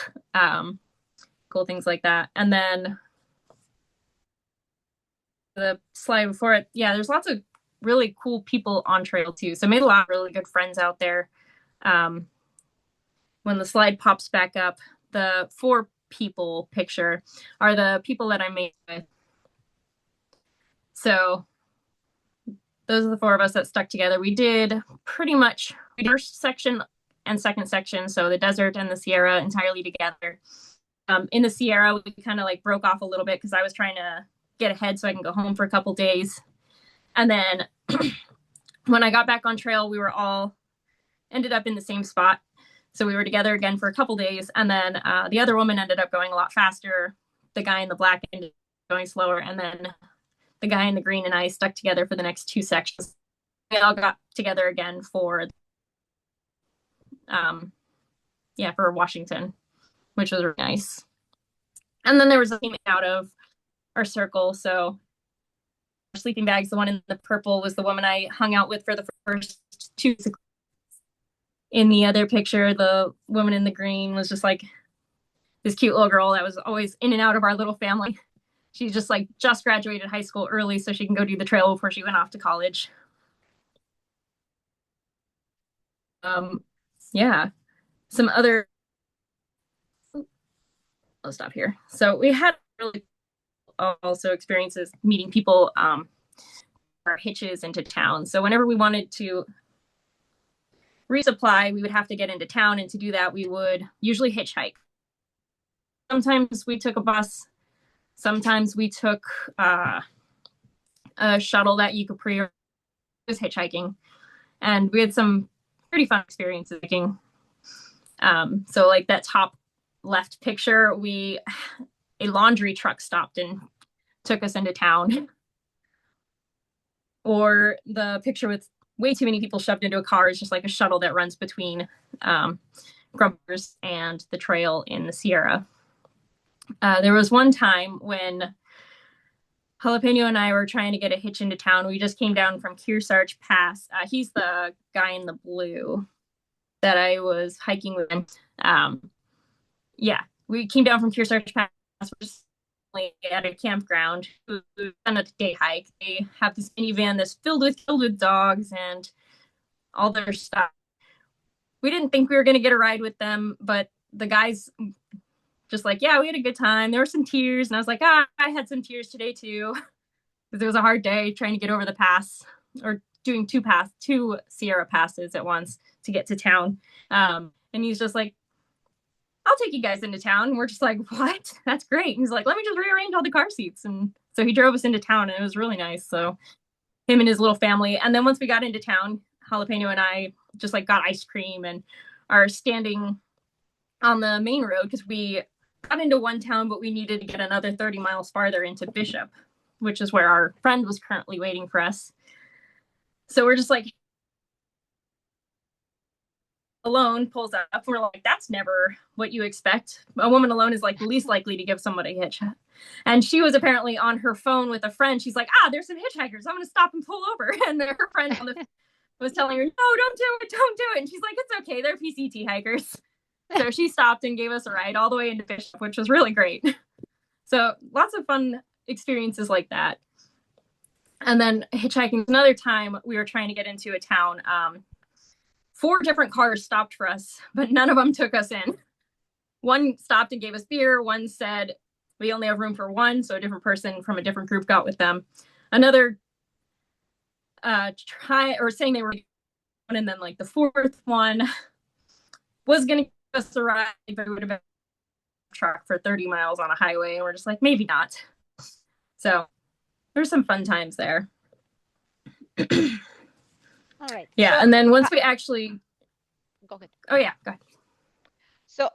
Speaker 2: cool things like that. And then the slide before it, yeah, there's lots of really cool people on trail too. So I made a lot of really good friends out there. When the slide pops back up, the 4 people picture are the people that I made with. So those are the 4 of us that stuck together. We did pretty much first section and second section, so the desert and the Sierra entirely together. In the Sierra, we kind of like broke off a little bit because I was trying to get ahead so I can go home for a couple days. And then when I got back on trail, we were all ended up in the same spot. So we were together again for a couple days. And then the other woman ended up going a lot faster. The guy in the black ended up going slower. And then the guy in the green and I stuck together for the next 2 sections. We all got together again for for Washington, which was really nice. And then there was a team out of our circle. So our sleeping bags, the one in the purple was the woman I hung out with for the first 2. In the other picture, the woman in the green was just like this cute little girl that was always in and out of our little family. She just graduated high school early so she can go do the trail before she went off to college. Yeah. Some other, I'll stop here. So we had really also experiences meeting people, our hitches into town. So whenever we wanted to resupply, we would have to get into town, and to do that we would usually hitchhike. Sometimes we took a bus, sometimes we took a shuttle that you could pre-order. Was hitchhiking, and we had some pretty fun experiences hiking. So like that top left picture, a laundry truck stopped and took us into town. Or the picture with way too many people shoved into a car is just like a shuttle that runs between Grumbers and the trail in the Sierra. There was one time when Jalapeno and I were trying to get a hitch into town. We just came down from Kearsarge Pass. He's the guy in the blue that I was hiking with. yeah, we came down from Kearsarge Pass, we're just at a campground. We on a day hike. They have this minivan that's filled with dogs and all their stuff. We didn't think we were going to get a ride with them, but the guys just like, yeah, we had a good time. There were some tears, and I was like, I had some tears today too, because it was a hard day trying to get over the pass, or doing two Sierra passes at once to get to town. And he's just like, I'll take you guys into town. And we're just like, what? That's great. And he's like, let me just rearrange all the car seats. And so he drove us into town, and it was really nice. So him and his little family. And then once we got into town, Jalapeno and I just like got ice cream and are standing on the main road because we got into one town, but we needed to get another 30 miles farther into Bishop, which is where our friend was currently waiting for us. So we're just like, alone pulls up, and we're like, that's never what you expect. A woman alone is like the least likely to give someone a hitch. And she was apparently on her phone with a friend. She's like, there's some hitchhikers. I'm going to stop and pull over. And her friend was telling her, no, don't do it. And she's like, it's okay. They're PCT hikers. So she stopped and gave us a ride all the way into Bishop, which was really great. So lots of fun experiences like that. And then hitchhiking another time, we were trying to get into a town. 4 different cars stopped for us, but none of them took us in. One stopped and gave us beer. One said, we only have room for one. So a different person from a different group got with them. Another saying they were, and then like the 4th one was going to give us a ride, but it would have been a truck for 30 miles on a highway. And we're just like, maybe not. So there's some fun times there.
Speaker 3: All right.
Speaker 2: Yeah.
Speaker 3: So,
Speaker 2: and then once we actually.
Speaker 3: Go ahead.
Speaker 2: Oh, yeah. Go ahead.
Speaker 3: So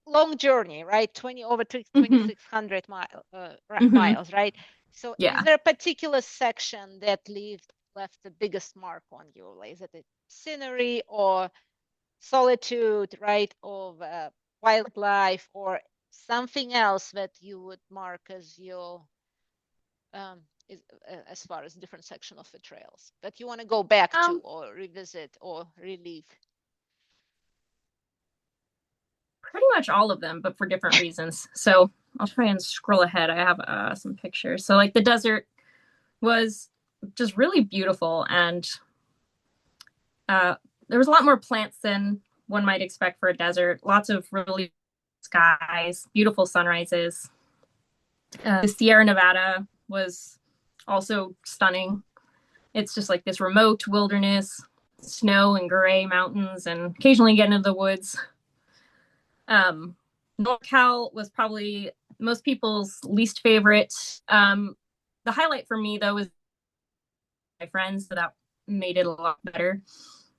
Speaker 3: long journey, right? Over 2,600 miles, right? So is there a particular section that left the biggest mark on you? Like, is it the scenery or solitude, right? Of wildlife or something else that you would mark as your as far as different section of the trails that you want to go back to or revisit or relive?
Speaker 2: Pretty much all of them, but for different reasons. So I'll try and scroll ahead. I have some pictures. So like the desert was just really beautiful, and there was a lot more plants than one might expect for a desert. Lots of really skies, beautiful sunrises. The Sierra Nevada was also stunning. It's just like this remote wilderness, snow and gray mountains, and occasionally get into the woods. NorCal was probably most people's least favorite. The highlight for me, though, was my friends, so that made it a lot better.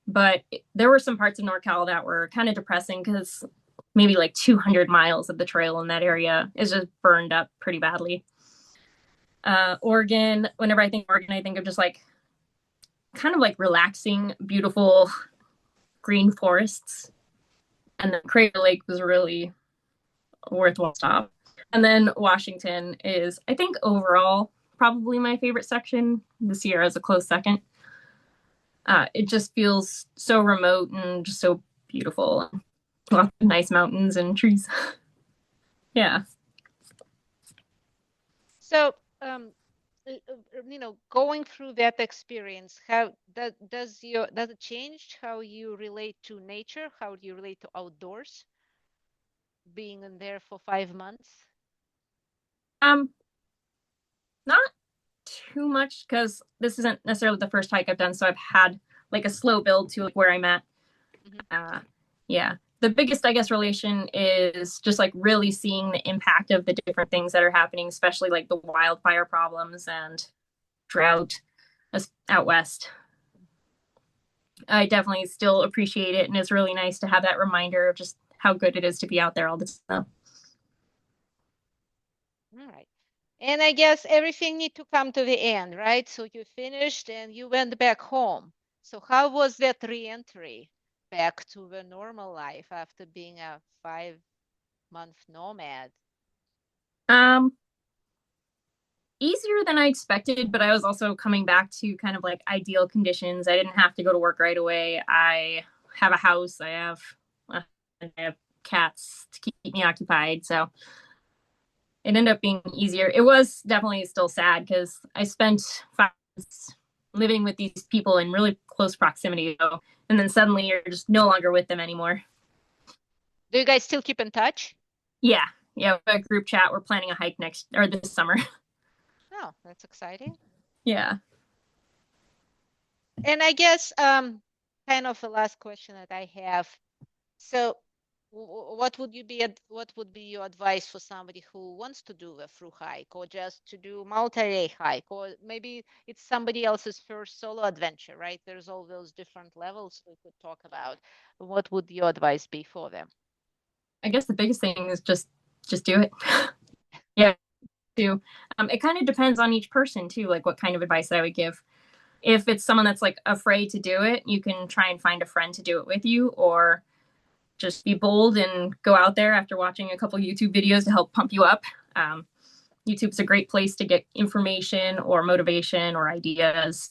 Speaker 2: But there were some parts of NorCal that were kind of depressing because maybe like 200 miles of the trail in that area is just burned up pretty badly. Oregon, whenever I think Oregon, I think of just like kind of like relaxing, beautiful green forests. And then Crater Lake was really a worthwhile stop. And then Washington is, I think, overall, probably my favorite section. The Sierra is a close second. It just feels so remote and just so beautiful. Lots of nice mountains and trees. Yeah.
Speaker 3: So, going through that experience, how does it change how you relate to nature? How do you relate to outdoors? Being in there for 5 months?
Speaker 2: Not too much, because this isn't necessarily the first hike I've done, so I've had like a slow build to like where I'm at. Yeah. The biggest, I guess, relation is just like really seeing the impact of the different things that are happening, especially like the wildfire problems and drought out west. I definitely still appreciate it, and it's really nice to have that reminder of just how good it is to be out there all the time.
Speaker 3: All right. And I guess everything need to come to the end, right? So you finished and you went back home. So how was that re-entry back to the normal life after being a 5-month nomad?
Speaker 2: Easier than I expected, but I was also coming back to kind of like ideal conditions. I didn't have to go to work right away. I have a house. I have cats to keep me occupied. So it ended up being easier. It was definitely still sad because I spent 5 months living with these people in really close proximity, and then suddenly you're just no longer with them anymore.
Speaker 3: Do you guys still keep in touch?
Speaker 2: Yeah, we have a group chat. We're planning a hike this summer.
Speaker 3: Oh, that's exciting.
Speaker 2: Yeah.
Speaker 3: And I guess kind of the last question that I have. So what would be your advice for somebody who wants to do a through hike or just to do multi-day hike, or maybe it's somebody else's first solo adventure, right? There's all those different levels we could talk about. What would your advice be for them?
Speaker 2: I guess the biggest thing is just do it. Yeah, do. It kind of depends on each person too, like what kind of advice I would give. If it's someone that's like afraid to do it, you can try and find a friend to do it with you, or just be bold and go out there after watching a couple YouTube videos to help pump you up. YouTube's a great place to get information or motivation or ideas.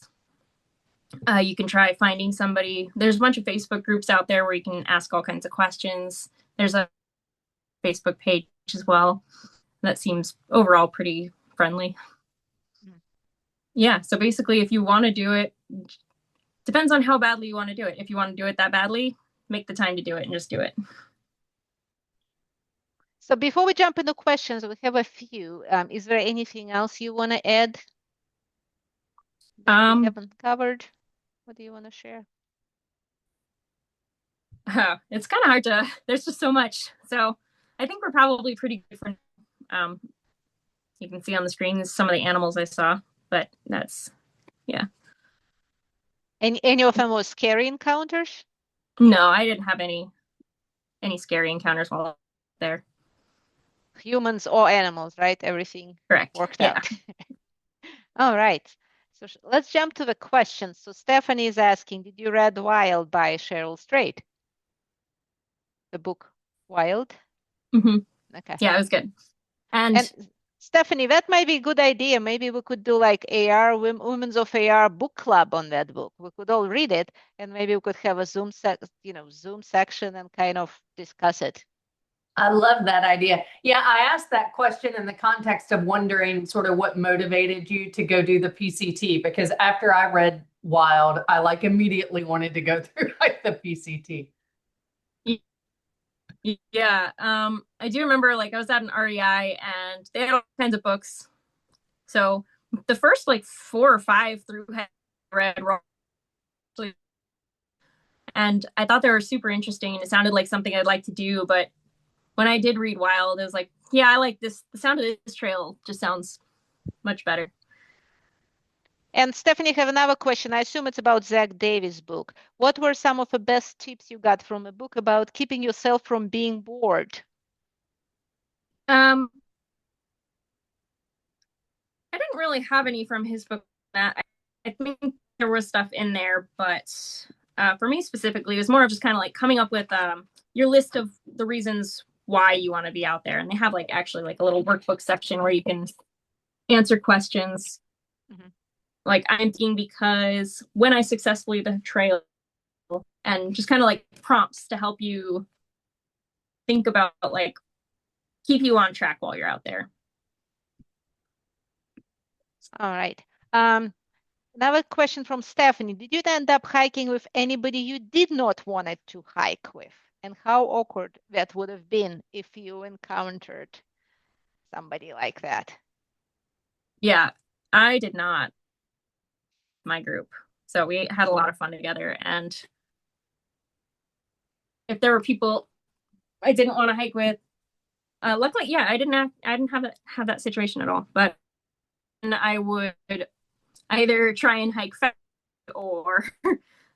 Speaker 2: You can try finding somebody. There's a bunch of Facebook groups out there where you can ask all kinds of questions. There's a Facebook page as well that seems overall pretty friendly. Yeah, so basically, if you want to do it, depends on how badly you want to do it. If you want to do it that badly, make the time to do it and just do it.
Speaker 3: So before we jump into questions, we have a few. Is there anything else you want to add that we haven't covered? What do you want to share?
Speaker 2: It's kind of hard to, there's just so much. So I think we're probably pretty different. You can see on the screen some of the animals I saw, but that's, yeah.
Speaker 3: Any of them was scary encounters?
Speaker 2: No, I didn't have any scary encounters while there.
Speaker 3: Humans or animals, right? Everything
Speaker 2: Correct.
Speaker 3: Worked out. All right. So let's jump to the questions. So Stephanie is asking, did you read Wild by Cheryl Strait? The book Wild?
Speaker 2: Mm-hmm.
Speaker 3: Okay.
Speaker 2: Yeah, it was good. And
Speaker 3: Stephanie, that might be a good idea. Maybe we could do like AR, Women's of AR book club on that book. We could all read it, and maybe we could have a Zoom section and kind of discuss it.
Speaker 5: I love that idea. Yeah, I asked that question in the context of wondering sort of what motivated you to go do the PCT, because after I read Wild, I like immediately wanted to go through like the PCT.
Speaker 2: Yeah, I do remember like I was at an REI and they had all kinds of books. So the first like 4 or 5 through I read, and I thought they were super interesting and it sounded like something I'd like to do. But when I did read Wild, it was like, yeah, I like this. The sound of this trail just sounds much better.
Speaker 3: And Stephanie, have another question. I assume it's about Zach Davis' book. What were some of the best tips you got from a book about keeping yourself from being bored?
Speaker 2: I didn't really have any from his book. I think there was stuff in there, but for me specifically, it was more of just kind of like coming up with your list of the reasons why you want to be out there. And they have like actually like a little workbook section where you can answer questions. Mm-hmm. Like I'm thinking because when I successfully the trail, and just kind of like prompts to help you think about like keep you on track while you're out there.
Speaker 3: All right. Another question from Stephanie. Did you end up hiking with anybody you did not want to hike with? And how awkward that would have been if you encountered somebody like that?
Speaker 2: Yeah, I did not. My group. So we had a lot of fun together. And if there were people I didn't want to hike with, luckily, yeah, I didn't have that situation at all. But I would either try and hike fast or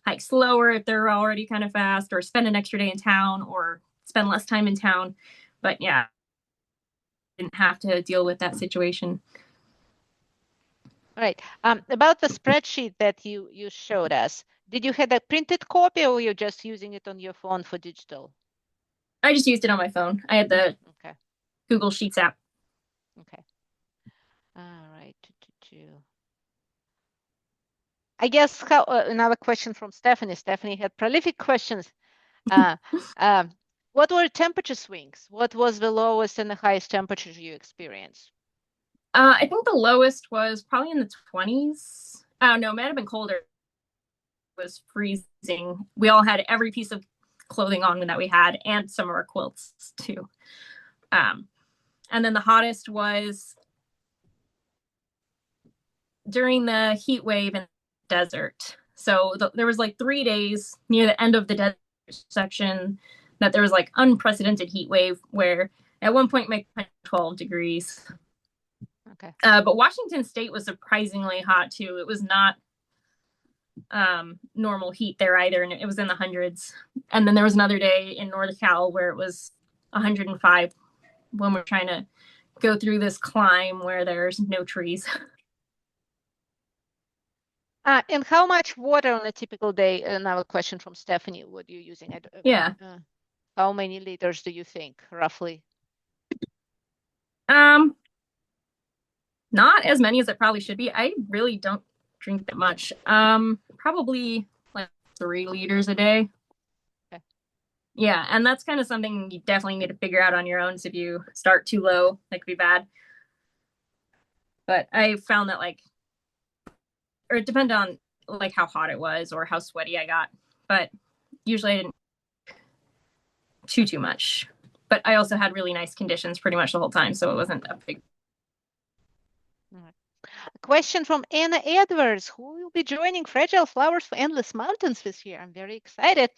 Speaker 2: hike slower if they're already kind of fast, or spend an extra day in town or spend less time in town. But yeah, I didn't have to deal with that situation.
Speaker 3: Right. About the spreadsheet that you showed us, did you have a printed copy or you're just using it on your phone for digital?
Speaker 2: I just used it on my phone. I had the Google Sheets app.
Speaker 3: Okay. All right. I guess another question from Stephanie. Stephanie had prolific questions. What were temperature swings? What was the lowest and the highest temperatures you experienced?
Speaker 2: I think the lowest was probably in the 20s. Oh no, it might have been colder. It was freezing. We all had every piece of clothing on that we had, and some of our quilts too. And then the hottest was during the heat wave in the desert. So there was like 3 days near the end of the desert section that there was like unprecedented heat wave where at one point it might 12 degrees.
Speaker 3: Okay.
Speaker 2: But Washington State was surprisingly hot too. It was not normal heat there either, and it was in the hundreds. And then there was another day in North Cal where it was 105 when we're trying to go through this climb where there's no trees.
Speaker 3: And how much water on a typical day? Another question from Stephanie. What are you using?
Speaker 2: Yeah.
Speaker 3: How many liters do you think, roughly?
Speaker 2: Not as many as it probably should be. I really don't drink that much. Probably like 3 liters a day.
Speaker 3: Okay.
Speaker 2: Yeah, and that's kind of something you definitely need to figure out on your own. So if you start too low, that could be bad. But I found that or it depended on like how hot it was or how sweaty I got. But usually I didn't too much. But I also had really nice conditions pretty much the whole time, so it wasn't a big.
Speaker 3: A question from Anna Edwards, who will be joining Fragile Flowers for Endless Mountains this year. I'm very excited.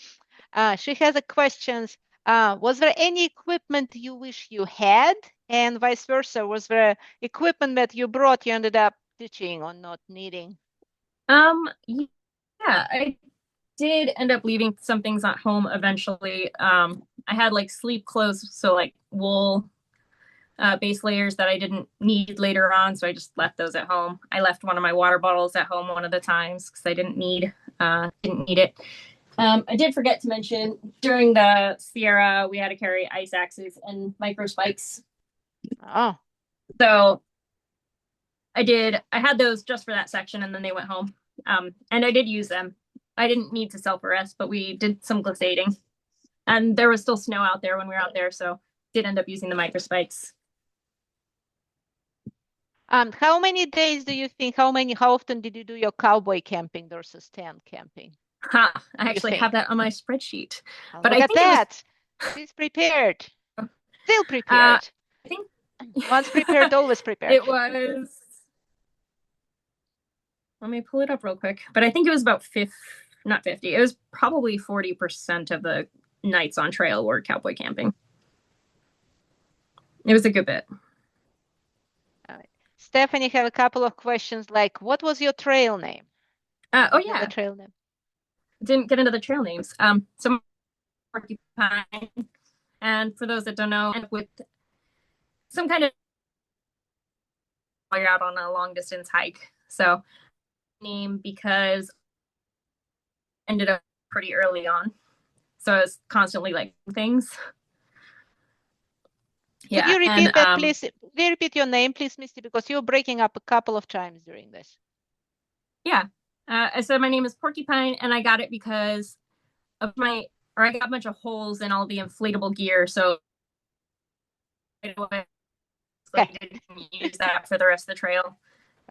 Speaker 3: She has a question. Was there any equipment you wish you had? And vice versa, was there equipment that you brought you ended up ditching or not needing?
Speaker 2: Yeah, I did end up leaving some things at home eventually. I had like sleep clothes, so like wool base layers that I didn't need later on, so I just left those at home. I left one of my water bottles at home one of the times because I didn't need it. I did forget to mention during the Sierra we had to carry ice axes and micro spikes.
Speaker 3: Oh,
Speaker 2: so I had those just for that section, and then they went home. And I did use them. I didn't need to self-arrest, but we did some glissading. And there was still snow out there when we were out there, so did end up using the micro spikes.
Speaker 3: How many days do you think, how often did you do your cowboy camping versus tent camping?
Speaker 2: I actually have that on my spreadsheet.
Speaker 3: But look at that. She's prepared. Still prepared.
Speaker 2: I think
Speaker 3: once prepared, always prepared.
Speaker 2: It was. Let me pull it up real quick. But I think it was about 50, not 50. It was probably 40% of the nights on trail were cowboy camping. It was a good bit.
Speaker 3: All right. Stephanie have a couple of questions like, what was your trail name?
Speaker 2: Oh yeah,
Speaker 3: the trail name.
Speaker 2: Didn't get into the trail names. Some porcupine, and for those that don't know, with some kind of while you're out on a long distance hike. So name because ended up pretty early on. So I was constantly like things.
Speaker 3: Yeah. Could you repeat that, please? Could you repeat your name, please, Misty, because you're breaking up a couple of times during this.
Speaker 2: Yeah. I said my name is Porcupine, and I got it because of I got a bunch of holes in all the inflatable gear. So I didn't use that for the rest of the trail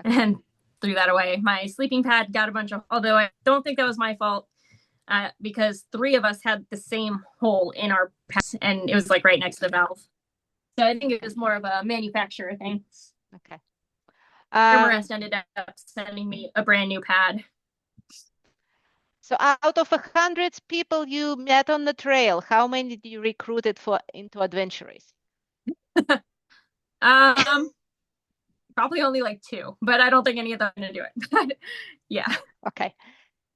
Speaker 2: and threw that away. My sleeping pad got a bunch of, although I don't think that was my fault because 3 of us had the same hole in our pad, and it was like right next to the valve. So I think it was more of a manufacturer thing.
Speaker 3: Okay.
Speaker 2: Rest ended up sending me a brand new pad.
Speaker 3: So out of 100 people you met on the trail, how many did you recruit into Adventure Race?
Speaker 2: Probably only like 2, but I don't think any of them are going to do it. Yeah.
Speaker 3: Okay.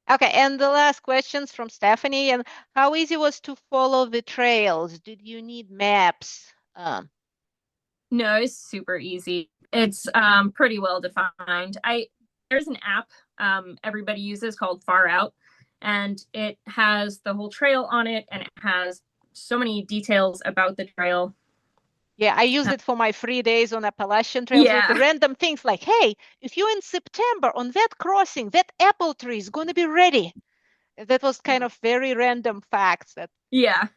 Speaker 3: Okay, and the last questions from Stephanie. And how easy was to follow the trails? Did you need maps?
Speaker 2: No, it's super easy. It's pretty well defined. There's an app everybody uses called Far Out, and it has the whole trail on it, and it has so many details about the trail.
Speaker 3: Yeah, I used it for my 3 days on Appalachian Trail. Yeah. With the random things like, hey, if you're in September on that crossing, that apple tree is going to be ready. That was kind of very random facts.
Speaker 2: Yeah.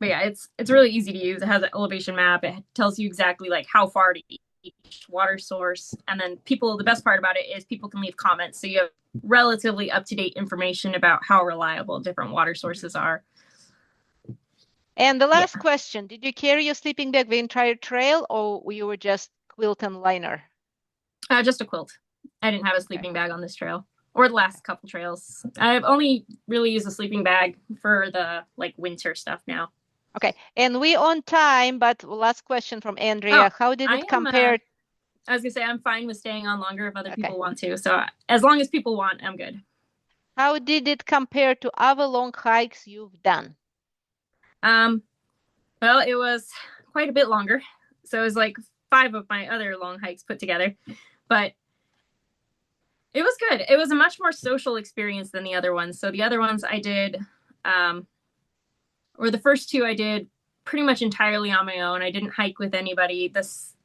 Speaker 2: But yeah, it's really easy to use. It has an elevation map. It tells you exactly like how far to each water source. And then the best part about it is people can leave comments. So you have relatively up-to-date information about how reliable different water sources are.
Speaker 3: And the last question, did you carry your sleeping bag the entire trail, or you were just quilt and liner?
Speaker 2: Just a quilt. I didn't have a sleeping bag on this trail or the last couple trails. I've only really used a sleeping bag for the like winter stuff now.
Speaker 3: Okay, and we on time, but last question from Andrea. How did it compare?
Speaker 2: I was gonna say I'm fine with staying on longer if other people want to. So as long as people want, I'm good.
Speaker 3: How did it compare to other long hikes you've done?
Speaker 2: Well, it was quite a bit longer. So it was like 5 of my other long hikes put together. But it was good. It was a much more social experience than the other ones. So the other ones I did, or the first 2 I did pretty much entirely on my own. I didn't hike with anybody. This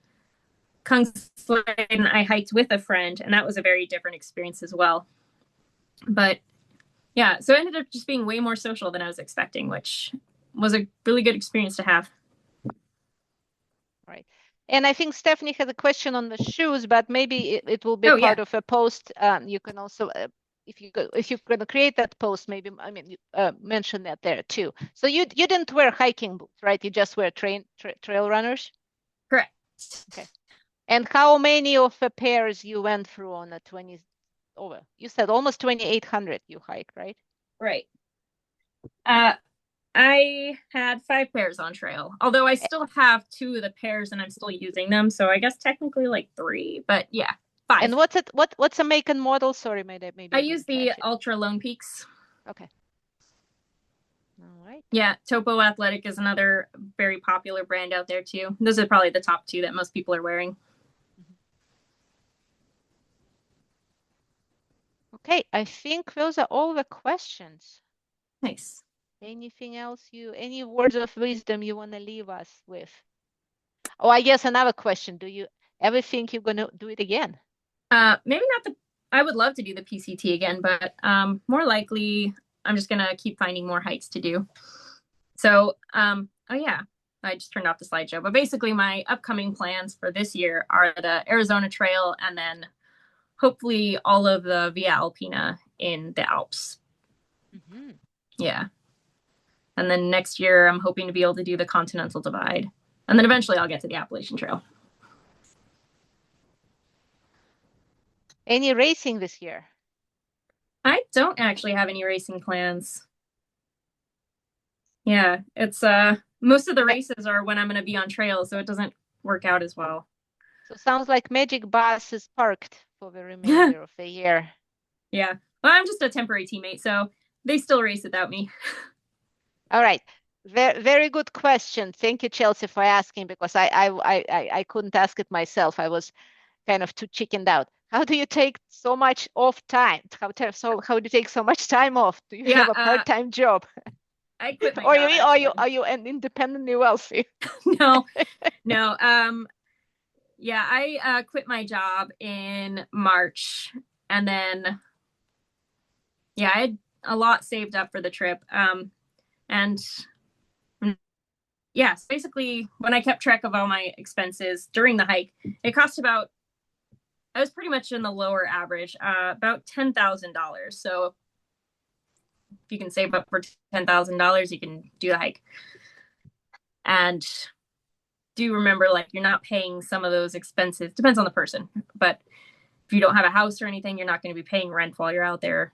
Speaker 2: Kungsleden I hiked with a friend, and that was a very different experience as well. But yeah, so it ended up just being way more social than I was expecting, which was a really good experience to have.
Speaker 3: Right. And I think Stephanie had a question on the shoes, but maybe it will be part of a post. You can also, if you're going to create that post, maybe mention that there too. So you didn't wear hiking boots, right? You just wear trail runners.
Speaker 2: Correct.
Speaker 3: Okay. And how many of the pairs you went through on a 20? Over? You said almost 2,800 you hiked, right?
Speaker 2: Right. I had 5 pairs on trail, although I still have 2 of the pairs and I'm still using them. So I guess technically like 3, but yeah, 5.
Speaker 3: And what's a make and model? Sorry, maybe
Speaker 2: I use the Ultra Lone Peaks.
Speaker 3: Okay. All right.
Speaker 2: Yeah, Topo Athletic is another very popular brand out there too. Those are probably the top 2 that most people are wearing.
Speaker 3: Okay, I think those are all the questions.
Speaker 2: Nice.
Speaker 3: Anything else any words of wisdom you want to leave us with? Oh, I guess another question. Do you ever think you're going to do it again?
Speaker 2: Maybe not I would love to do the PCT again, but more likely I'm just going to keep finding more hikes to do. So, oh yeah, I just turned off the slideshow, but basically my upcoming plans for this year are the Arizona Trail and then hopefully all of the Via Alpina in the Alps.
Speaker 3: Mm-hmm.
Speaker 2: Yeah. And then next year, I'm hoping to be able to do the Continental Divide. And then eventually I'll get to the Appalachian Trail.
Speaker 3: Any racing this year?
Speaker 2: I don't actually have any racing plans. Yeah, it's most of the races are when I'm going to be on trail, so it doesn't work out as well.
Speaker 3: So sounds like Magic Bus is parked for the remainder of the year.
Speaker 2: Yeah. Well, I'm just a temporary teammate, so they still race without me.
Speaker 3: All right. Very, very good question. Thank you, Chelsea, for asking, because I couldn't ask it myself. I was kind of too chickened out. How do you take so much off time? How do you take so much time off? Do you have a part-time job?
Speaker 2: I quit my job.
Speaker 3: Are you an independently wealthy?
Speaker 2: No. Yeah, I quit my job in March, and then yeah, I had a lot saved up for the trip. And yeah, so basically when I kept track of all my expenses during the hike, it cost I was pretty much in the lower average, about $10,000. So if you can save up for $10,000, you can do the hike. And do remember, like, you're not paying some of those expenses. Depends on the person. But if you don't have a house or anything, you're not going to be paying rent while you're out there.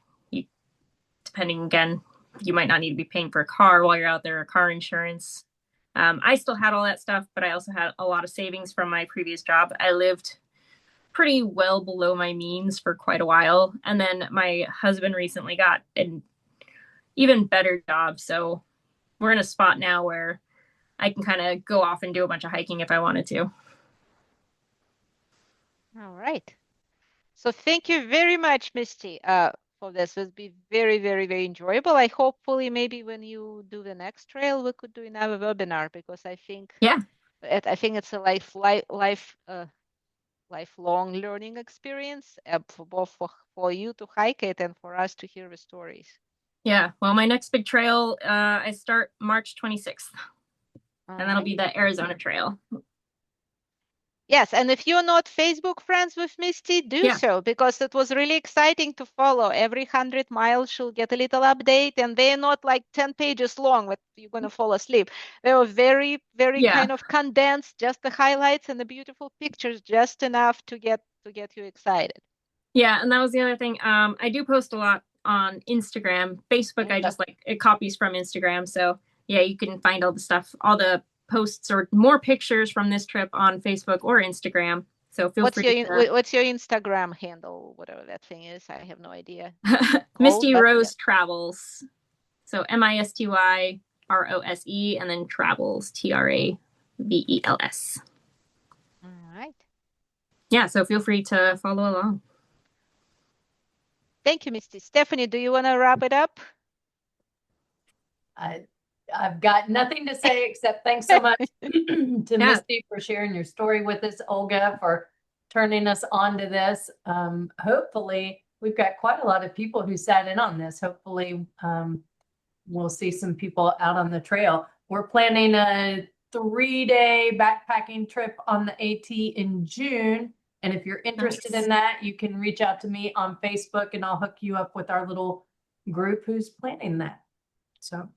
Speaker 2: Depending, again, you might not need to be paying for a car while you're out there, or car insurance. I still had all that stuff, but I also had a lot of savings from my previous job. I lived pretty well below my means for quite a while. And then my husband recently got an even better job. So we're in a spot now where I can kind of go off and do a bunch of hiking if I wanted to.
Speaker 3: All right. So thank you very much, Misty, for this. It's been very, very, very enjoyable. I hopefully maybe when you do the next trail, we could do another webinar, because I think I think it's a lifelong learning experience for both for you to hike it and for us to hear the stories.
Speaker 2: Yeah. Well, my next big trail, I start March 26th. and that'll be the Arizona Trail.
Speaker 3: Yes, and if you're not Facebook friends with Misty, do so, because it was really exciting to follow. Every 100 miles she'll get a little update, and they're not like 10 pages long that you're going to fall asleep. They were very, very kind of condensed, just the highlights and the beautiful pictures, just enough to get you excited.
Speaker 2: Yeah, and that was the other thing. I do post a lot on Instagram. Facebook, I just like it copies from Instagram. So yeah, you can find all the stuff, all the posts or more pictures from this trip on Facebook or Instagram. So feel free
Speaker 3: what's your Instagram handle, whatever that thing is? I have no idea.
Speaker 2: Misty Rose Travels. So MistyRose and then Travels, TRAVELS.
Speaker 3: All right.
Speaker 2: Yeah, so feel free to follow along.
Speaker 3: Thank you, Misty. Stephanie, do you want to wrap it up?
Speaker 5: I've got nothing to say except thanks so much to Misty for sharing your story with us, Olga for turning us on to this. Hopefully, we've got quite a lot of people who sat in on this. Hopefully, we'll see some people out on the trail. We're planning a 3-day backpacking trip on the AT in June. And if you're interested in that, you can reach out to me on Facebook and I'll hook you up with our little group who's planning that. So